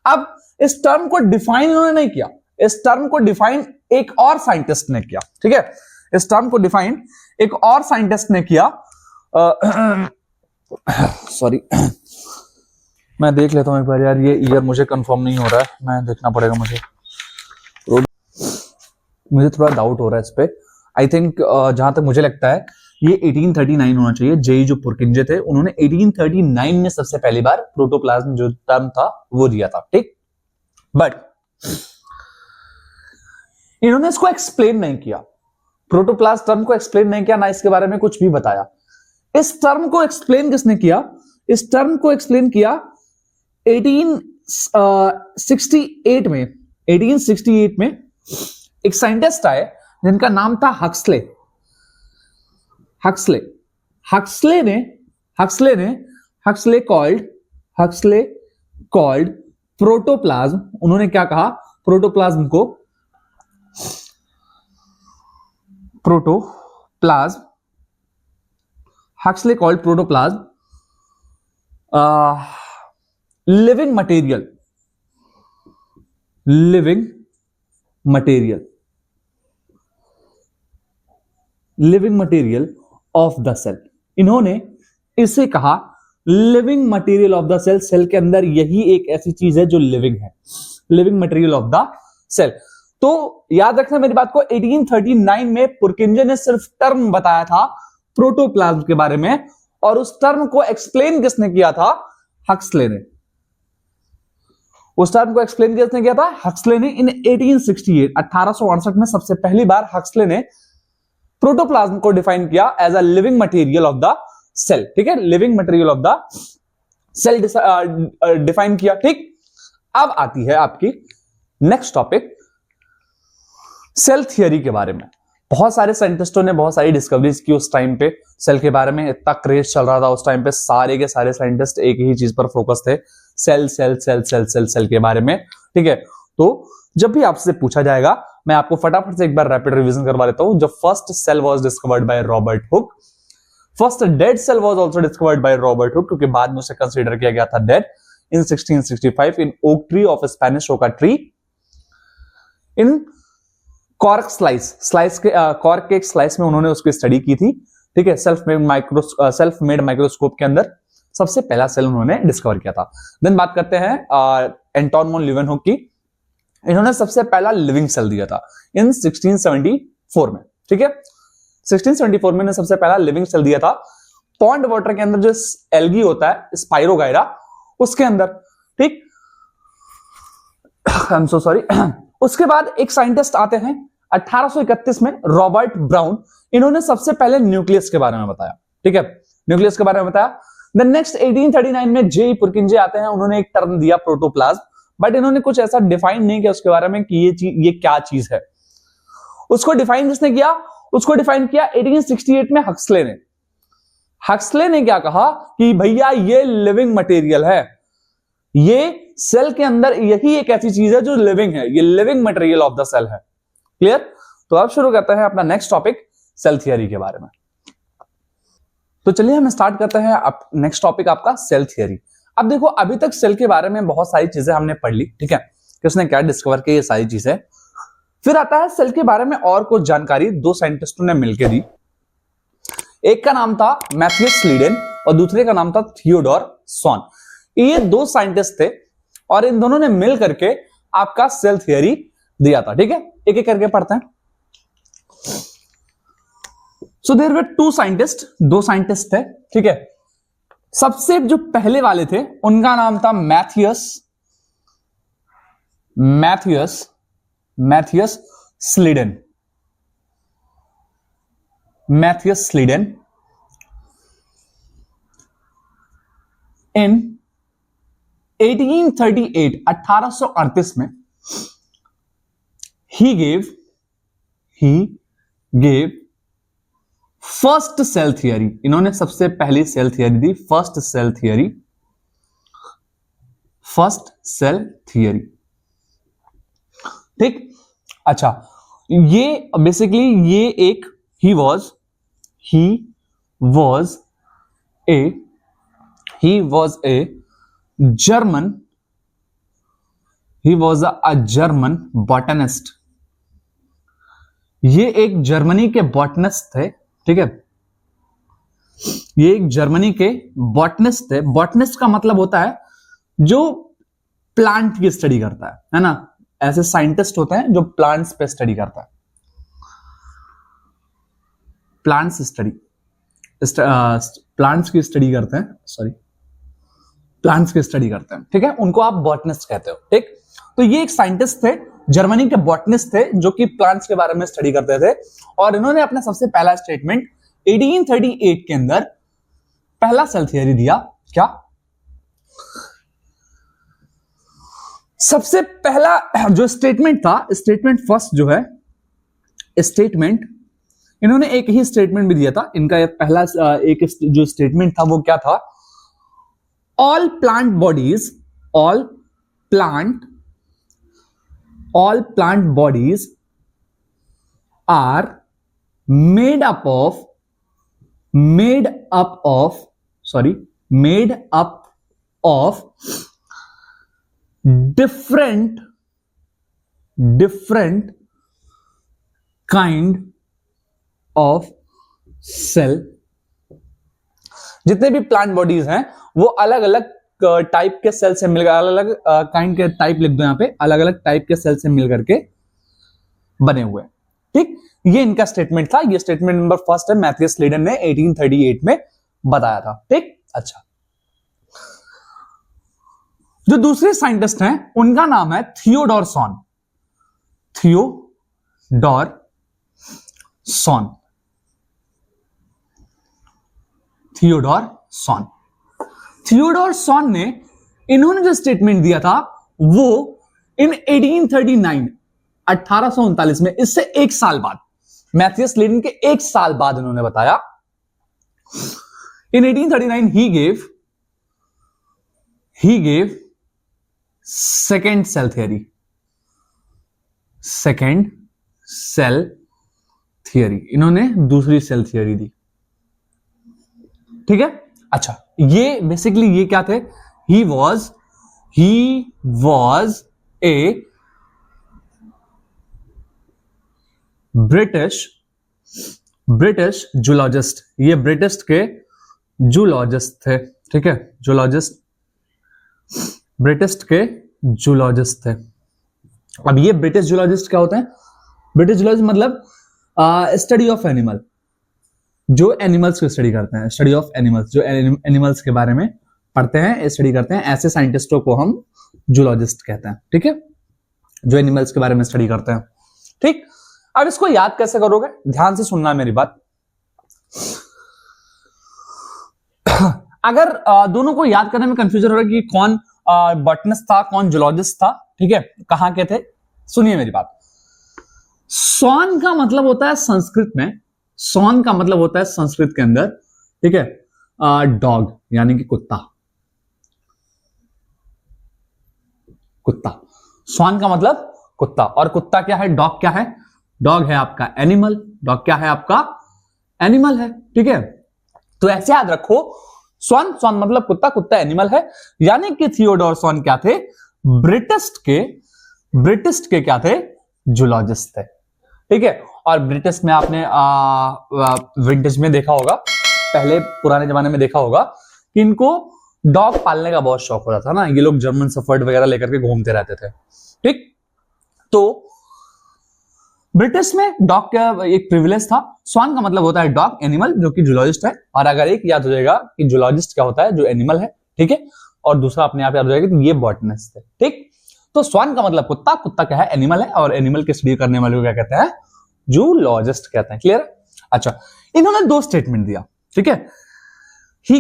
अब इस टर्म को डिफाइन उन्होंने नहीं किया, इस टर्म को डिफाइन एक और साइंटिस्ट ने किया, ठीक है। इस टर्म को डिफाइन एक और साइंटिस्ट ने किया, सॉरी मैं देख लेता हूं एक बार यार, ये ईयर मुझे कंफर्म नहीं हो रहा है, मैं देखना पड़ेगा, मुझे थोड़ा डाउट हो रहा है इस पे। आई थिंक जहां तक मुझे लगता है ये 1839 होना चाहिए। जेई जो पुरकिंजे थे उन्होंने 1839 में सबसे पहली बार प्रोटोप्लाज्म जो टर्म था वो दिया था, ठीक। बट इन्होंने इसको एक्सप्लेन नहीं किया, प्रोटोप्लाज्म टर्म को एक्सप्लेन नहीं किया, ना इसके बारे में कुछ भी बताया। इस टर्म को एक्सप्लेन किसने किया? इस टर्म को एक्सप्लेन किया 1868 में। 1868 में एक साइंटिस्ट आए जिनका नाम था हक्सले। Huxley called protoplasm. उन्होंने क्या कहा? प्रोटोप्लाज्म को Huxley called protoplasm living material of the cell. इन्होंने इसे कहा living material of the cell. Cell के अंदर यही एक ऐसी चीज है जो लिविंग है, living material of the cell. तो याद रखना मेरी बात को, 1839 में पुरकिंजे ने सिर्फ टर्म बताया था प्रोटोप्लाज्म के बारे में, और उस टर्म को एक्सप्लेन किसने किया था? हक्सले ने। उस टर्म को एक्सप्लेन किसने किया था? हक्सले ने। इन 1868 में सबसे पहली बार हक्सले ने प्रोटोप्लाज्म को डिफाइन किया as a living material of the cell, ठीक है। Living material of the cell define किया, ठीक। अब आती है आपकी नेक्स्ट टॉपिक, सेल थियरी के बारे में। बहुत सारे साइंटिस्टों ने बहुत सारी डिस्कवरीज की उस टाइम पे। सेल के बारे में इतना क्रेज चल रहा था उस टाइम पे, सारे के सारे साइंटिस्ट एक ही चीज पर फोकस थे, सेल के बारे में, ठीक है। तो जब भी आपसे पूछा जाएगा, मैं आपको फटाफट से एक बार रैपिड रिवीजन करवा देता हूं। जब first cell was discovered by Robert Hooke, first dead cell was also discovered by Robert Hooke, क्योंकि बाद में उसे कंसीडर किया गया था dead, in 1665 in oak tree of Spanish oak tree. In cork cork के एक स्लाइस में उन्होंने उसकी स्टडी की थी, ठीक है। सेल्फ मेड माइक्रोस्कोप के अंदर सबसे पहला सेल उन्होंने डिस्कवर किया था। देन बात करते हैं एंटोन वॉन लीeuwenhoek की। इन्होंने सबसे पहला लिविंग सेल दिया था इन 1674 में, ठीक है। 1674 में सबसे पहला लिविंग सेल दिया था पॉन्ड वाटर के अंदर, जो एल्गी होता है स्पाइरोगायरा, उसके अंदर, ठीक। I am so sorry. उसके बाद एक साइंटिस्ट आते हैं 1831 में, रॉबर्ट ब्राउन। इन्होंने सबसे पहले न्यूक्लियस के बारे में बताया, ठीक है, न्यूक्लियस के बारे में बताया। देन नेक्स्ट 1839 में जे पुरकिंजे आते हैं, उन्होंने एक टर्म दिया प्रोटोप्लाज्म, बट इन्होंने कुछ ऐसा डिफाइन नहीं किया उसके बारे में कि ये क्या चीज है। उसको डिफाइन किसने किया? उसको डिफाइन किया 1868 में हक्सले ने। हक्सले ने क्या कहा कि भैया ये लिविंग मटेरियल है, ये सेल के अंदर यही एक ऐसी चीज है जो लिविंग है, ये living material of the cell है। क्लियर? तो अब शुरू करते हैं अपना नेक्स्ट टॉपिक, सेल थियरी के बारे में। तो चलिए हम स्टार्ट करते हैं नेक्स्ट टॉपिक आपका सेल थियरी। अब देखो, अभी तक सेल के बारे में बहुत सारी चीजें हमने पढ़ ली, ठीक है, कि उसने क्या डिस्कवर किया, ये सारी चीजें। फिर आता है सेल के बारे में और कुछ जानकारी दो साइंटिस्टों ने मिलकर दी। एक का नाम था मैथियस स्लीडेन और दूसरे का नाम था थियोडोर स्वॉन। ये दो साइंटिस्ट थे और इन दोनों ने मिल करके आपका सेल थियरी दिया था, ठीक है। एक एक करके पढ़ते हैं। So there were two scientist, दो साइंटिस्ट थे, ठीक है। सबसे जो पहले वाले थे उनका नाम था मैथियस स्लीडेन। इन 1838 में he gave first cell theory. इन्होंने सबसे पहली सेल थियरी दी, फर्स्ट सेल थियरी, ठीक। अच्छा, ये बेसिकली ये एक he was a German botanist। ये एक जर्मनी के बॉटनिस्ट थे, ठीक है। ये एक जर्मनी के बॉटनिस्ट थे। बॉटनिस्ट का मतलब होता है जो प्लांट की स्टडी करता है ना। ऐसे साइंटिस्ट होते हैं जो प्लांट्स पे स्टडी करता है, प्लांट्स स्टडी। प्लांट्स की स्टडी करते हैं, सॉरी प्लांट्स की स्टडी करते हैं, ठीक है, उनको आप बॉटनिस्ट कहते हो, ठीक। तो ये एक साइंटिस्ट थे, जर्मनी के बॉटनिस्ट थे, जो कि प्लांट्स के बारे में स्टडी करते थे, और इन्होंने अपना सबसे पहला स्टेटमेंट 1838 के अंदर पहला सेल थियरी दिया। क्या? सबसे पहला जो स्टेटमेंट था, स्टेटमेंट फर्स्ट जो है स्टेटमेंट, इन्होंने एक ही स्टेटमेंट भी दिया था। इनका पहला एक जो स्टेटमेंट था वो क्या था? All plant bodies, all plant bodies are made up of different kind of cell। जितने भी प्लांट बॉडीज हैं वो अलग अलग टाइप के सेल से मिलकर, अलग अलग काइंड के टाइप लिख दो यहां पे, अलग अलग टाइप के सेल से मिलकर के बने हुए, ठीक। ये इनका स्टेटमेंट था। ये स्टेटमेंट नंबर फर्स्ट है, मैथियस लीडन ने 1838 में बताया था, ठीक। अच्छा, जो दूसरे साइंटिस्ट हैं उनका नाम है थियोडोर सॉन। थियोडोर सॉन ने इन्होंने जो स्टेटमेंट दिया था वो इन 1839 में, इससे एक साल बाद, मैथियस लीडन के एक साल बाद इन्होंने बताया। In 1839 he gave second cell theory. इन्होंने दूसरी सेल थियरी दी, ठीक है। अच्छा, ये बेसिकली ये क्या थे? He was a British zoologist. ये ब्रिटिश के जूलॉजिस्ट थे, ठीक है, ब्रिटिश के जूलॉजिस्ट थे। अब ये ब्रिटिश जूलॉजिस्ट क्या होते हैं? ब्रिटिश जूलॉजिस्ट मतलब स्टडी ऑफ एनिमल, जो एनिमल्स को स्टडी करते हैं, स्टडी ऑफ एनिमल्स, जो एनिमल्स के बारे में पढ़ते हैं, स्टडी करते हैं, ऐसे साइंटिस्टों को हम जूलॉजिस्ट कहते हैं, ठीक है, जो एनिमल्स के बारे में स्टडी करते हैं, ठीक। अब इसको याद कैसे करोगे? ध्यान से सुनना मेरी बात। अगर दोनों को याद करने में कंफ्यूजन हो रहा है कि कौन बॉटनिस्ट था, कौन जूलॉजिस्ट था, ठीक है, कहां के थे, सुनिए मेरी बात। सॉन का मतलब होता है संस्कृत में, सॉन का मतलब होता है संस्कृत के अंदर, ठीक है, डॉग यानी कि कुत्ता। सॉन का मतलब कुत्ता, और कुत्ता क्या है? डॉग क्या है? डॉग है आपका एनिमल। डॉग क्या है आपका? एनिमल है, ठीक है। तो ऐसे याद रखो, सॉन मतलब कुत्ता, कुत्ता एनिमल है, यानी कि थियोडोर सॉन क्या थे? ब्रिटिश के क्या थे? जूलॉजिस्ट थे, ठीक है। और ब्रिटिश में आपने विंटेज में देखा होगा, पहले पुराने जमाने में देखा होगा कि इनको डॉग पालने का बहुत शौक होता था ना, ये लोग जर्मन शेफर्ड वगैरह लेकर के घूमते रहते थे, ठीक। तो ब्रिटिश में डॉग का एक प्रिविलेज था। स्वान का मतलब होता है डॉग, एनिमल, जो कि जूलॉजिस्ट है। और अगर एक याद हो जाएगा कि जूलॉजिस्ट क्या होता है, जो एनिमल है, ठीक है, और दूसरा अपने आप याद हो जाएगा कि ये बॉटनिस्ट है, ठीक। तो स्वान का मतलब कुत्ता, कुत्ता क्या है? एनिमल है, और एनिमल के स्टडी करने वाले को क्या कहते हैं? जूलॉजिस्ट कहते हैं। क्लियर? अच्छा, इन्होंने दो स्टेटमेंट दिया, ठीक है। He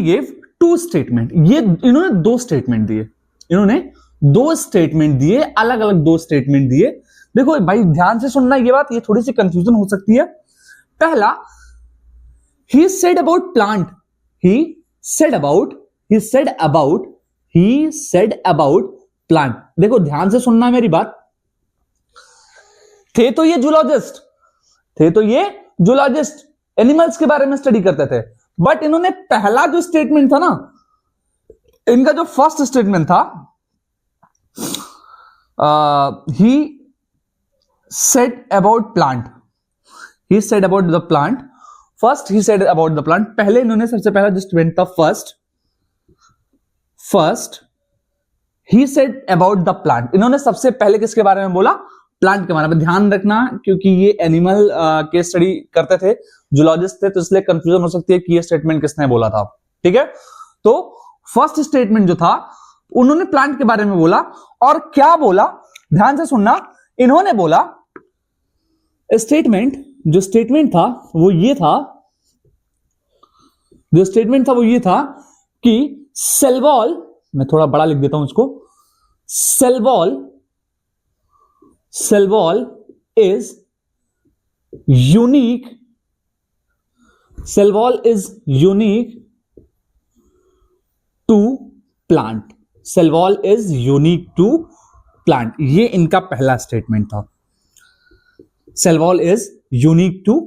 gave two statement. ये इन्होंने दो स्टेटमेंट दिए, अलग अलग दो स्टेटमेंट दिए। देखो भाई ध्यान से सुनना ये बात, ये थोड़ी सी कंफ्यूजन हो सकती है। पहला, he said about plant, he said about plant। देखो ध्यान से सुनना मेरी बात। थे तो ये जूलॉजिस्ट एनिमल्स के बारे में स्टडी करते थे, बट इन्होंने पहला जो स्टेटमेंट था ना, इनका जो फर्स्ट स्टेटमेंट था, he said about the plant। First he said about the plant। पहले इन्होंने सबसे पहला जो स्टेटमेंट था first he said about the plant। इन्होंने सबसे पहले किसके बारे में बोला? प्लांट के बारे में ध्यान रखना, क्योंकि ये एनिमल के स्टडी करते थे, जूलॉजिस्ट थे, तो इसलिए कंफ्यूजन हो सकती है कि ये स्टेटमेंट किसने बोला था। ठीक है, तो फर्स्ट स्टेटमेंट जो था उन्होंने प्लांट के बारे में बोला, और क्या बोला ध्यान से सुनना, इन्होंने बोला स्टेटमेंट, जो स्टेटमेंट था वो ये था, जो स्टेटमेंट था वो ये था कि सेल वॉल, मैं थोड़ा बड़ा लिख देता हूं इसको, cell wall is unique, cell wall is unique to plant, cell wall is unique to plant. ये इनका पहला स्टेटमेंट था, cell wall is unique to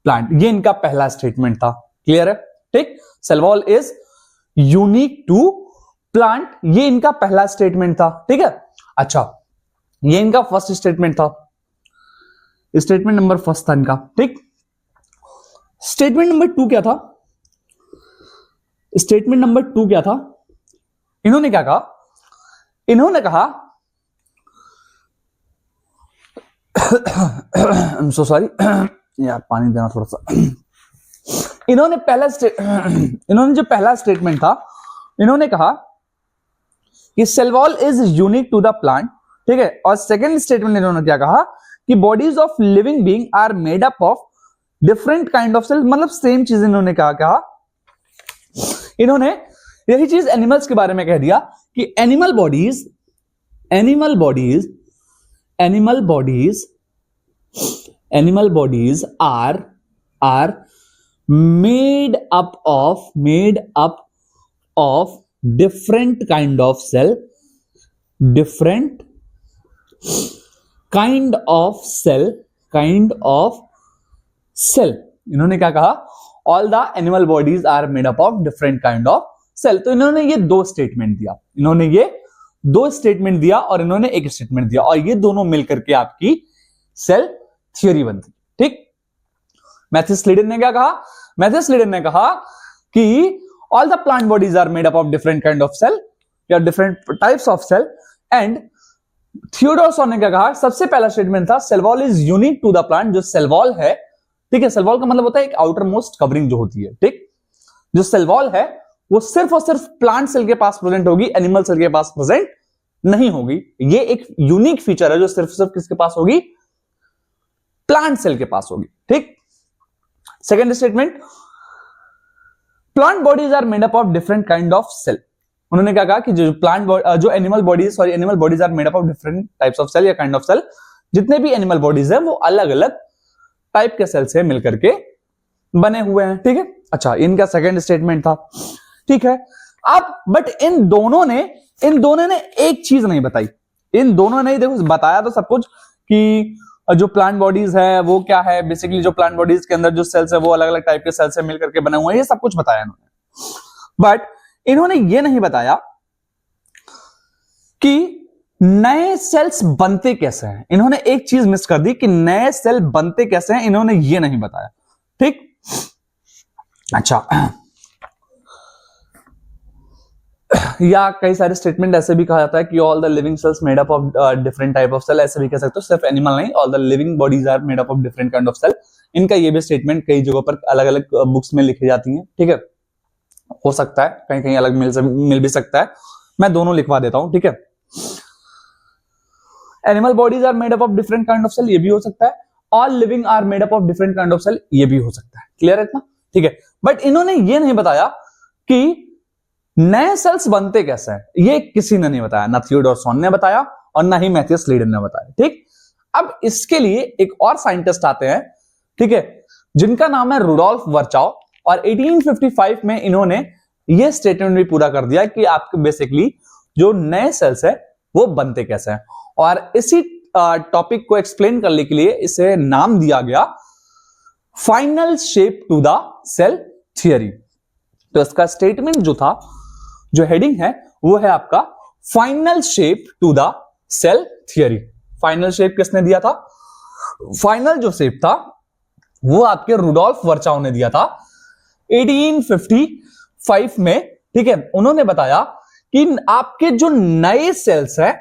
plant, ये इनका पहला स्टेटमेंट था। क्लियर है? ठीक, cell wall is unique to plant, ये इनका पहला स्टेटमेंट था। ठीक है, अच्छा, ये इनका फर्स्ट स्टेटमेंट था, स्टेटमेंट नंबर फर्स्ट था इनका। ठीक, स्टेटमेंट नंबर टू क्या था? स्टेटमेंट नंबर टू क्या था? इन्होंने क्या कहा? इन्होंने कहा आई एम सो सॉरी यार, पानी देना थोड़ा सा। इन्होंने जो पहला स्टेटमेंट था, इन्होंने कहा कि cell wall is unique to the plant. ठीक है, और सेकेंड स्टेटमेंट इन्होंने क्या कहा कि bodies of living being are made up of different kind of cell, मतलब सेम चीज इन्होंने कहा इन्होंने यही चीज एनिमल्स के बारे में कह दिया कि animal bodies are made up of different kind of cell, इन्होंने क्या कहा? All the animal bodies are made up of different kind of cell. तो इन्होंने ये दो स्टेटमेंट दिया, और इन्होंने एक स्टेटमेंट दिया, और ये दोनों मिलकर के आपकी सेल थ्योरी बनती। ठीक, मैथ्यूस लिडन ने क्या कहा? मैथ्यूस लिडन ने कहा कि all the plant bodies are made up of different kind of cell या different types of cell, and Theodor ने क्या कहा? सबसे पहला स्टेटमेंट था cell wall is unique to the plant. जो सेल वॉल है, ठीक है, सेल वॉल का मतलब होता है एक आउटर मोस्ट कवरिंग जो होती है। ठीक, जो सेल वॉल है वो सिर्फ और सिर्फ प्लांट सेल के पास प्रेजेंट होगी, एनिमल सेल के पास प्रेजेंट नहीं होगी। ये एक यूनिक फीचर है जो सिर्फ किसके पास होगी? प्लांट सेल के पास होगी। ठीक, second statement, plant bodies are made up of different kind of cell. उन्होंने क्या कहा कि जो animal bodies are made up of different types of cell या काइंड ऑफ सेल। जितने भी एनिमल बॉडीज है वो अलग अलग टाइप के सेल से मिलकर के बने हुए हैं। ठीक है, अच्छा, इनका सेकेंड स्टेटमेंट था। ठीक है, अब बट इन दोनों ने एक चीज नहीं बताई। इन दोनों ने देखो बताया तो सब कुछ कि जो प्लांट बॉडीज है वो क्या है, बेसिकली जो प्लांट बॉडीज के अंदर जो सेल्स है वो अलग अलग टाइप के सेल्स से मिलकर के बने हुए हैं, ये सब कुछ बताया इन्होंने। बट इन्होंने ये नहीं बताया कि नए सेल्स बनते कैसे हैं। इन्होंने एक चीज मिस कर दी कि नए सेल बनते कैसे हैं, इन्होंने ये नहीं बताया। ठीक, अच्छा, या कई सारे स्टेटमेंट ऐसे भी कहा जाता है कि all the living cells made up of different type of cell, ऐसे भी कह सकते हो, सिर्फ एनिमल नहीं, all the living bodies are made up of different kind of cell. इनका ये भी स्टेटमेंट कई जगहों पर अलग अलग बुक्स में लिखी जाती हैं। ठीक है, हो सकता है कहीं कहीं अलग मिल भी सकता है, मैं दोनों लिखवा देता हूं। ठीक है, animal bodies are made up of different kind of cell, ये भी हो सकता है, all living are made up of different kind of cell, ये भी हो सकता है। क्लियर है इतना? ठीक है, बट इन्होंने ये नहीं बताया कि नए सेल्स बनते कैसे हैं, ये किसी ने नहीं बताया, ना थियोडोर ने बताया और ना ही मैथ्यूस लिडन ने बताया। ठीक, अब इसके लिए एक और साइंटिस्ट आते हैं, ठीक है, जिनका नाम है रुडोल्फ वर्चाउ, और 1855 में इन्होंने ये स्टेटमेंट भी पूरा कर दिया कि आपके बेसिकली जो नए सेल्स है वो बनते कैसे हैं। और इसी टॉपिक को एक्सप्लेन करने के लिए इसे नाम दिया गया final shape to the cell theory. तो इसका स्टेटमेंट जो था, जो हेडिंग है वो है आपका final shape to the cell theory. Final shape किसने दिया था? फाइनल जो शेप था वो आपके रुडोल्फ वर्चाउ ने दिया था 1855 में। ठीक है, उन्होंने बताया कि आपके जो नए सेल्स है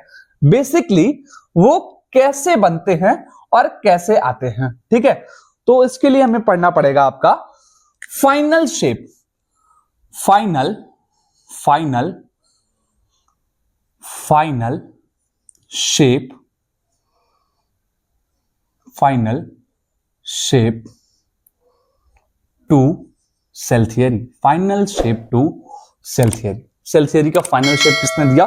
बेसिकली वो कैसे बनते हैं और कैसे आते हैं। ठीक है, तो इसके लिए हमें पढ़ना पड़ेगा आपका final shape, final final final shape, final shape to cell theory, final shape to cell theory. Cell theory का फाइनल शेप किसने दिया?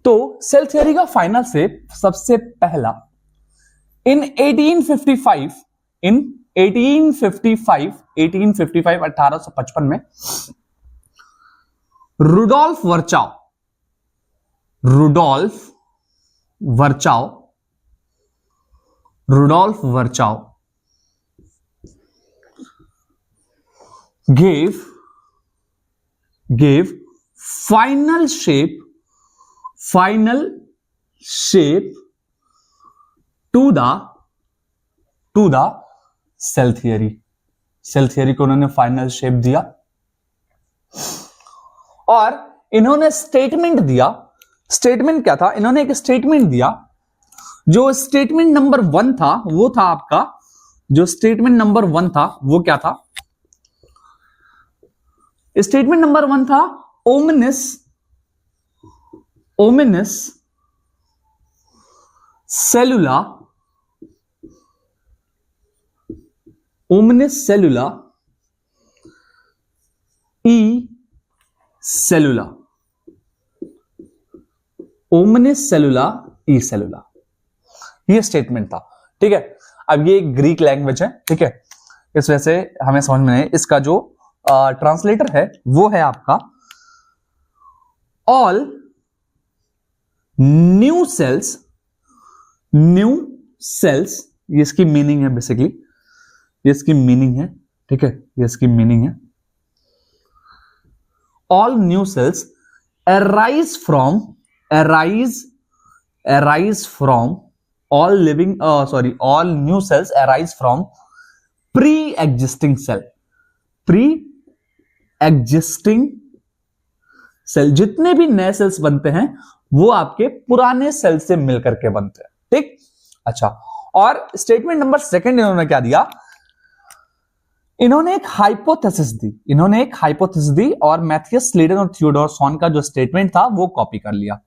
तो सेल थियरी का फाइनल शेप सबसे पहला इन 1855 1855 में Rudolf Virchow gave final shape to the cell theory. Cell theory को उन्होंने फाइनल शेप दिया और इन्होंने स्टेटमेंट दिया। स्टेटमेंट क्या था? इन्होंने एक स्टेटमेंट दिया। जो स्टेटमेंट नंबर 1 था वो था आपका, जो स्टेटमेंट नंबर 1 था वो क्या था? स्टेटमेंट नंबर 1 था ओमिनिस सेलुला ई सेलुला, ओमिनिस सेलुला ई सेलुला, ये स्टेटमेंट था। ठीक है, अब ये ग्रीक लैंग्वेज है। ठीक है, इस वजह से हमें समझ में नहीं। इसका जो ट्रांसलेटर है वो है आपका ऑल न्यू सेल्स, ये इसकी मीनिंग है बेसिकली, ये इसकी मीनिंग है। ठीक है, ये इसकी मीनिंग है। All new sales arise from all new cells arise from pre-existing cell। जितने भी नए सेल्स बनते हैं वो आपके पुराने सेल से मिलकर के बनते हैं। ठीक, अच्छा। और स्टेटमेंट नंबर 2 इन्होंने क्या दिया? इन्होंने एक हाइपोथेसिस दी और मैथियस स्लीडन और थियोडोर सॉन का जो स्टेटमेंट था वो कॉपी कर लिया।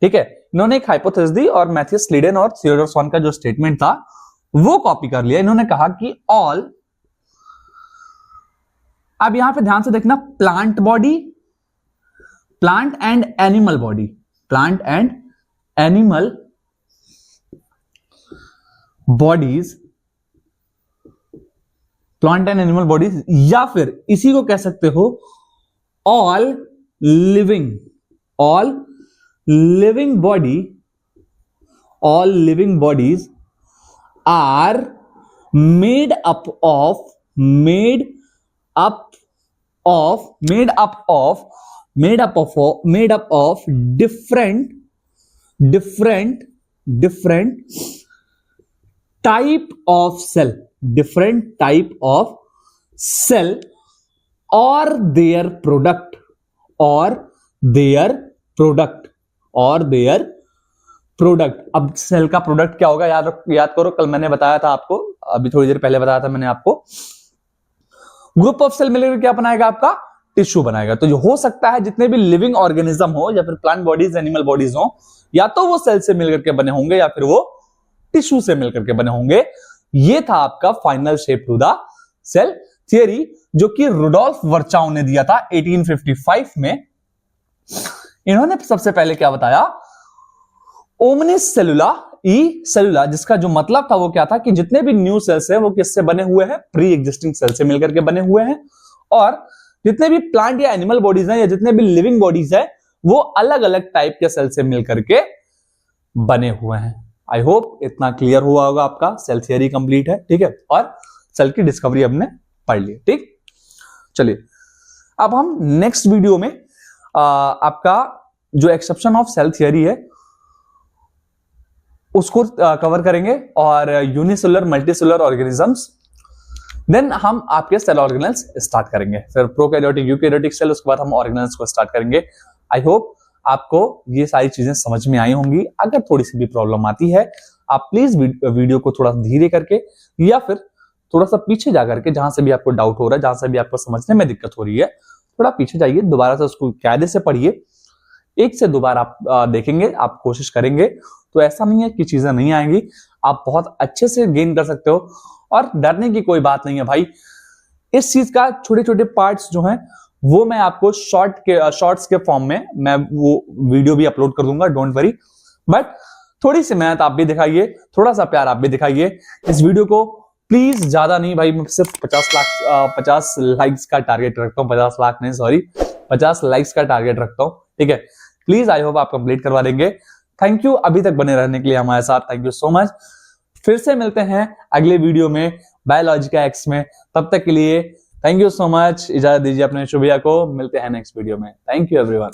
ठीक है, इन्होंने एक हाइपोथेसिस दी और मैथियस स्लीडन और थियोडोर सॉन का जो स्टेटमेंट था वो कॉपी कर लिया। इन्होंने कहा कि ऑल, अब यहां पे ध्यान से देखना, प्लांट एंड एनिमल बॉडीज, या फिर इसी को कह सकते हो all living bodies are made up of different type of cell or their product अब सेल का प्रोडक्ट क्या होगा? याद करो, कल मैंने बताया था आपको, अभी थोड़ी देर पहले बताया था मैंने आपको, ग्रुप ऑफ सेल मिलकर क्या बनाएगा? आपका टिश्यू बनाएगा। तो जो हो सकता है जितने भी लिविंग ऑर्गेनिज्म हो या फिर प्लांट बॉडीज, एनिमल बॉडीज हो, या तो वो सेल से मिलकर के बने होंगे या फिर वो टिश्यू से मिलकर के बने होंगे। ये था आपका final shape to the cell theory, जो कि रुडोल्फ वर्चाओ ने दिया था 1855 में। इन्होंने सबसे पहले क्या बताया? ओमनिस सेलुला ई सेलुला, जिसका जो मतलब था वो क्या था कि जितने भी न्यू सेल्स हैं वो किससे बने हुए हैं? प्री एग्जिस्टिंग सेल से मिलकर के बने हुए हैं। और जितने भी प्लांट या एनिमल बॉडीज हैं या जितने भी लिविंग बॉडीज हैं वो अलग अलग टाइप के सेल से मिलकर के बने हुए हैं। आई होप इतना क्लियर हुआ होगा आपका। सेल थियरी कंप्लीट है। ठीक है, और सेल की डिस्कवरी हमने पढ़ ली। ठीक, चलिए अब हम नेक्स्ट वीडियो में आपका जो एक्सेप्शन ऑफ सेल थियरी है उसको कवर करेंगे और यूनिसेलुलर मल्टीसेलुलर ऑर्गेनिजम्स, देन हम आपके सेल ऑर्गेनेल्स स्टार्ट करेंगे, फिर प्रोकैरियोटिक यूकैरियोटिक सेल, उसके बाद हम ऑर्गेनेल्स को स्टार्ट करेंगे। आई होप आपको ये सारी चीजें समझ में आई होंगी। अगर थोड़ी सी भी प्रॉब्लम आती है, आप प्लीज वीडियो को थोड़ा धीरे करके या फिर थोड़ा सा पीछे जा करके, जहां से भी आपको डाउट हो रहा है, जहां से भी आपको समझने में दिक्कत हो रही है, थोड़ा पीछे जाइए, दोबारा से उसको कायदे से पढ़िए। एक से दो बार आप देखेंगे, आप कोशिश करेंगे तो ऐसा नहीं है कि चीजें नहीं आएंगी, आप बहुत अच्छे से गेन कर सकते हो। और डरने की कोई बात नहीं है भाई। इस चीज का छोटे छोटे पार्ट्स जो हैं वो मैं आपको शॉर्ट्स के फॉर्म में मैं वो वीडियो भी अपलोड कर दूंगा, डोंट वरी। बट थोड़ी सी मेहनत आप भी दिखाइए, थोड़ा सा प्यार आप भी दिखाइए इस वीडियो को। प्लीज, ज्यादा नहीं भाई, मैं सिर्फ 50 लाइक्स का टारगेट रखता हूँ, 50 लाख नहीं, सॉरी, 50 लाइक्स का टारगेट रखता हूँ, ठीक है। प्लीज, आई होप आप कंप्लीट करवा देंगे। थैंक यू अभी तक बने रहने के लिए हमारे साथ, थैंक यू सो मच। फिर से मिलते हैं अगले वीडियो में बायोलॉजी का एक्स में, तब तक के लिए थैंक यू सो मच। इजाजत दीजिए अपने शुभिया को, मिलते हैं नेक्स्ट वीडियो में। Thank you everyone.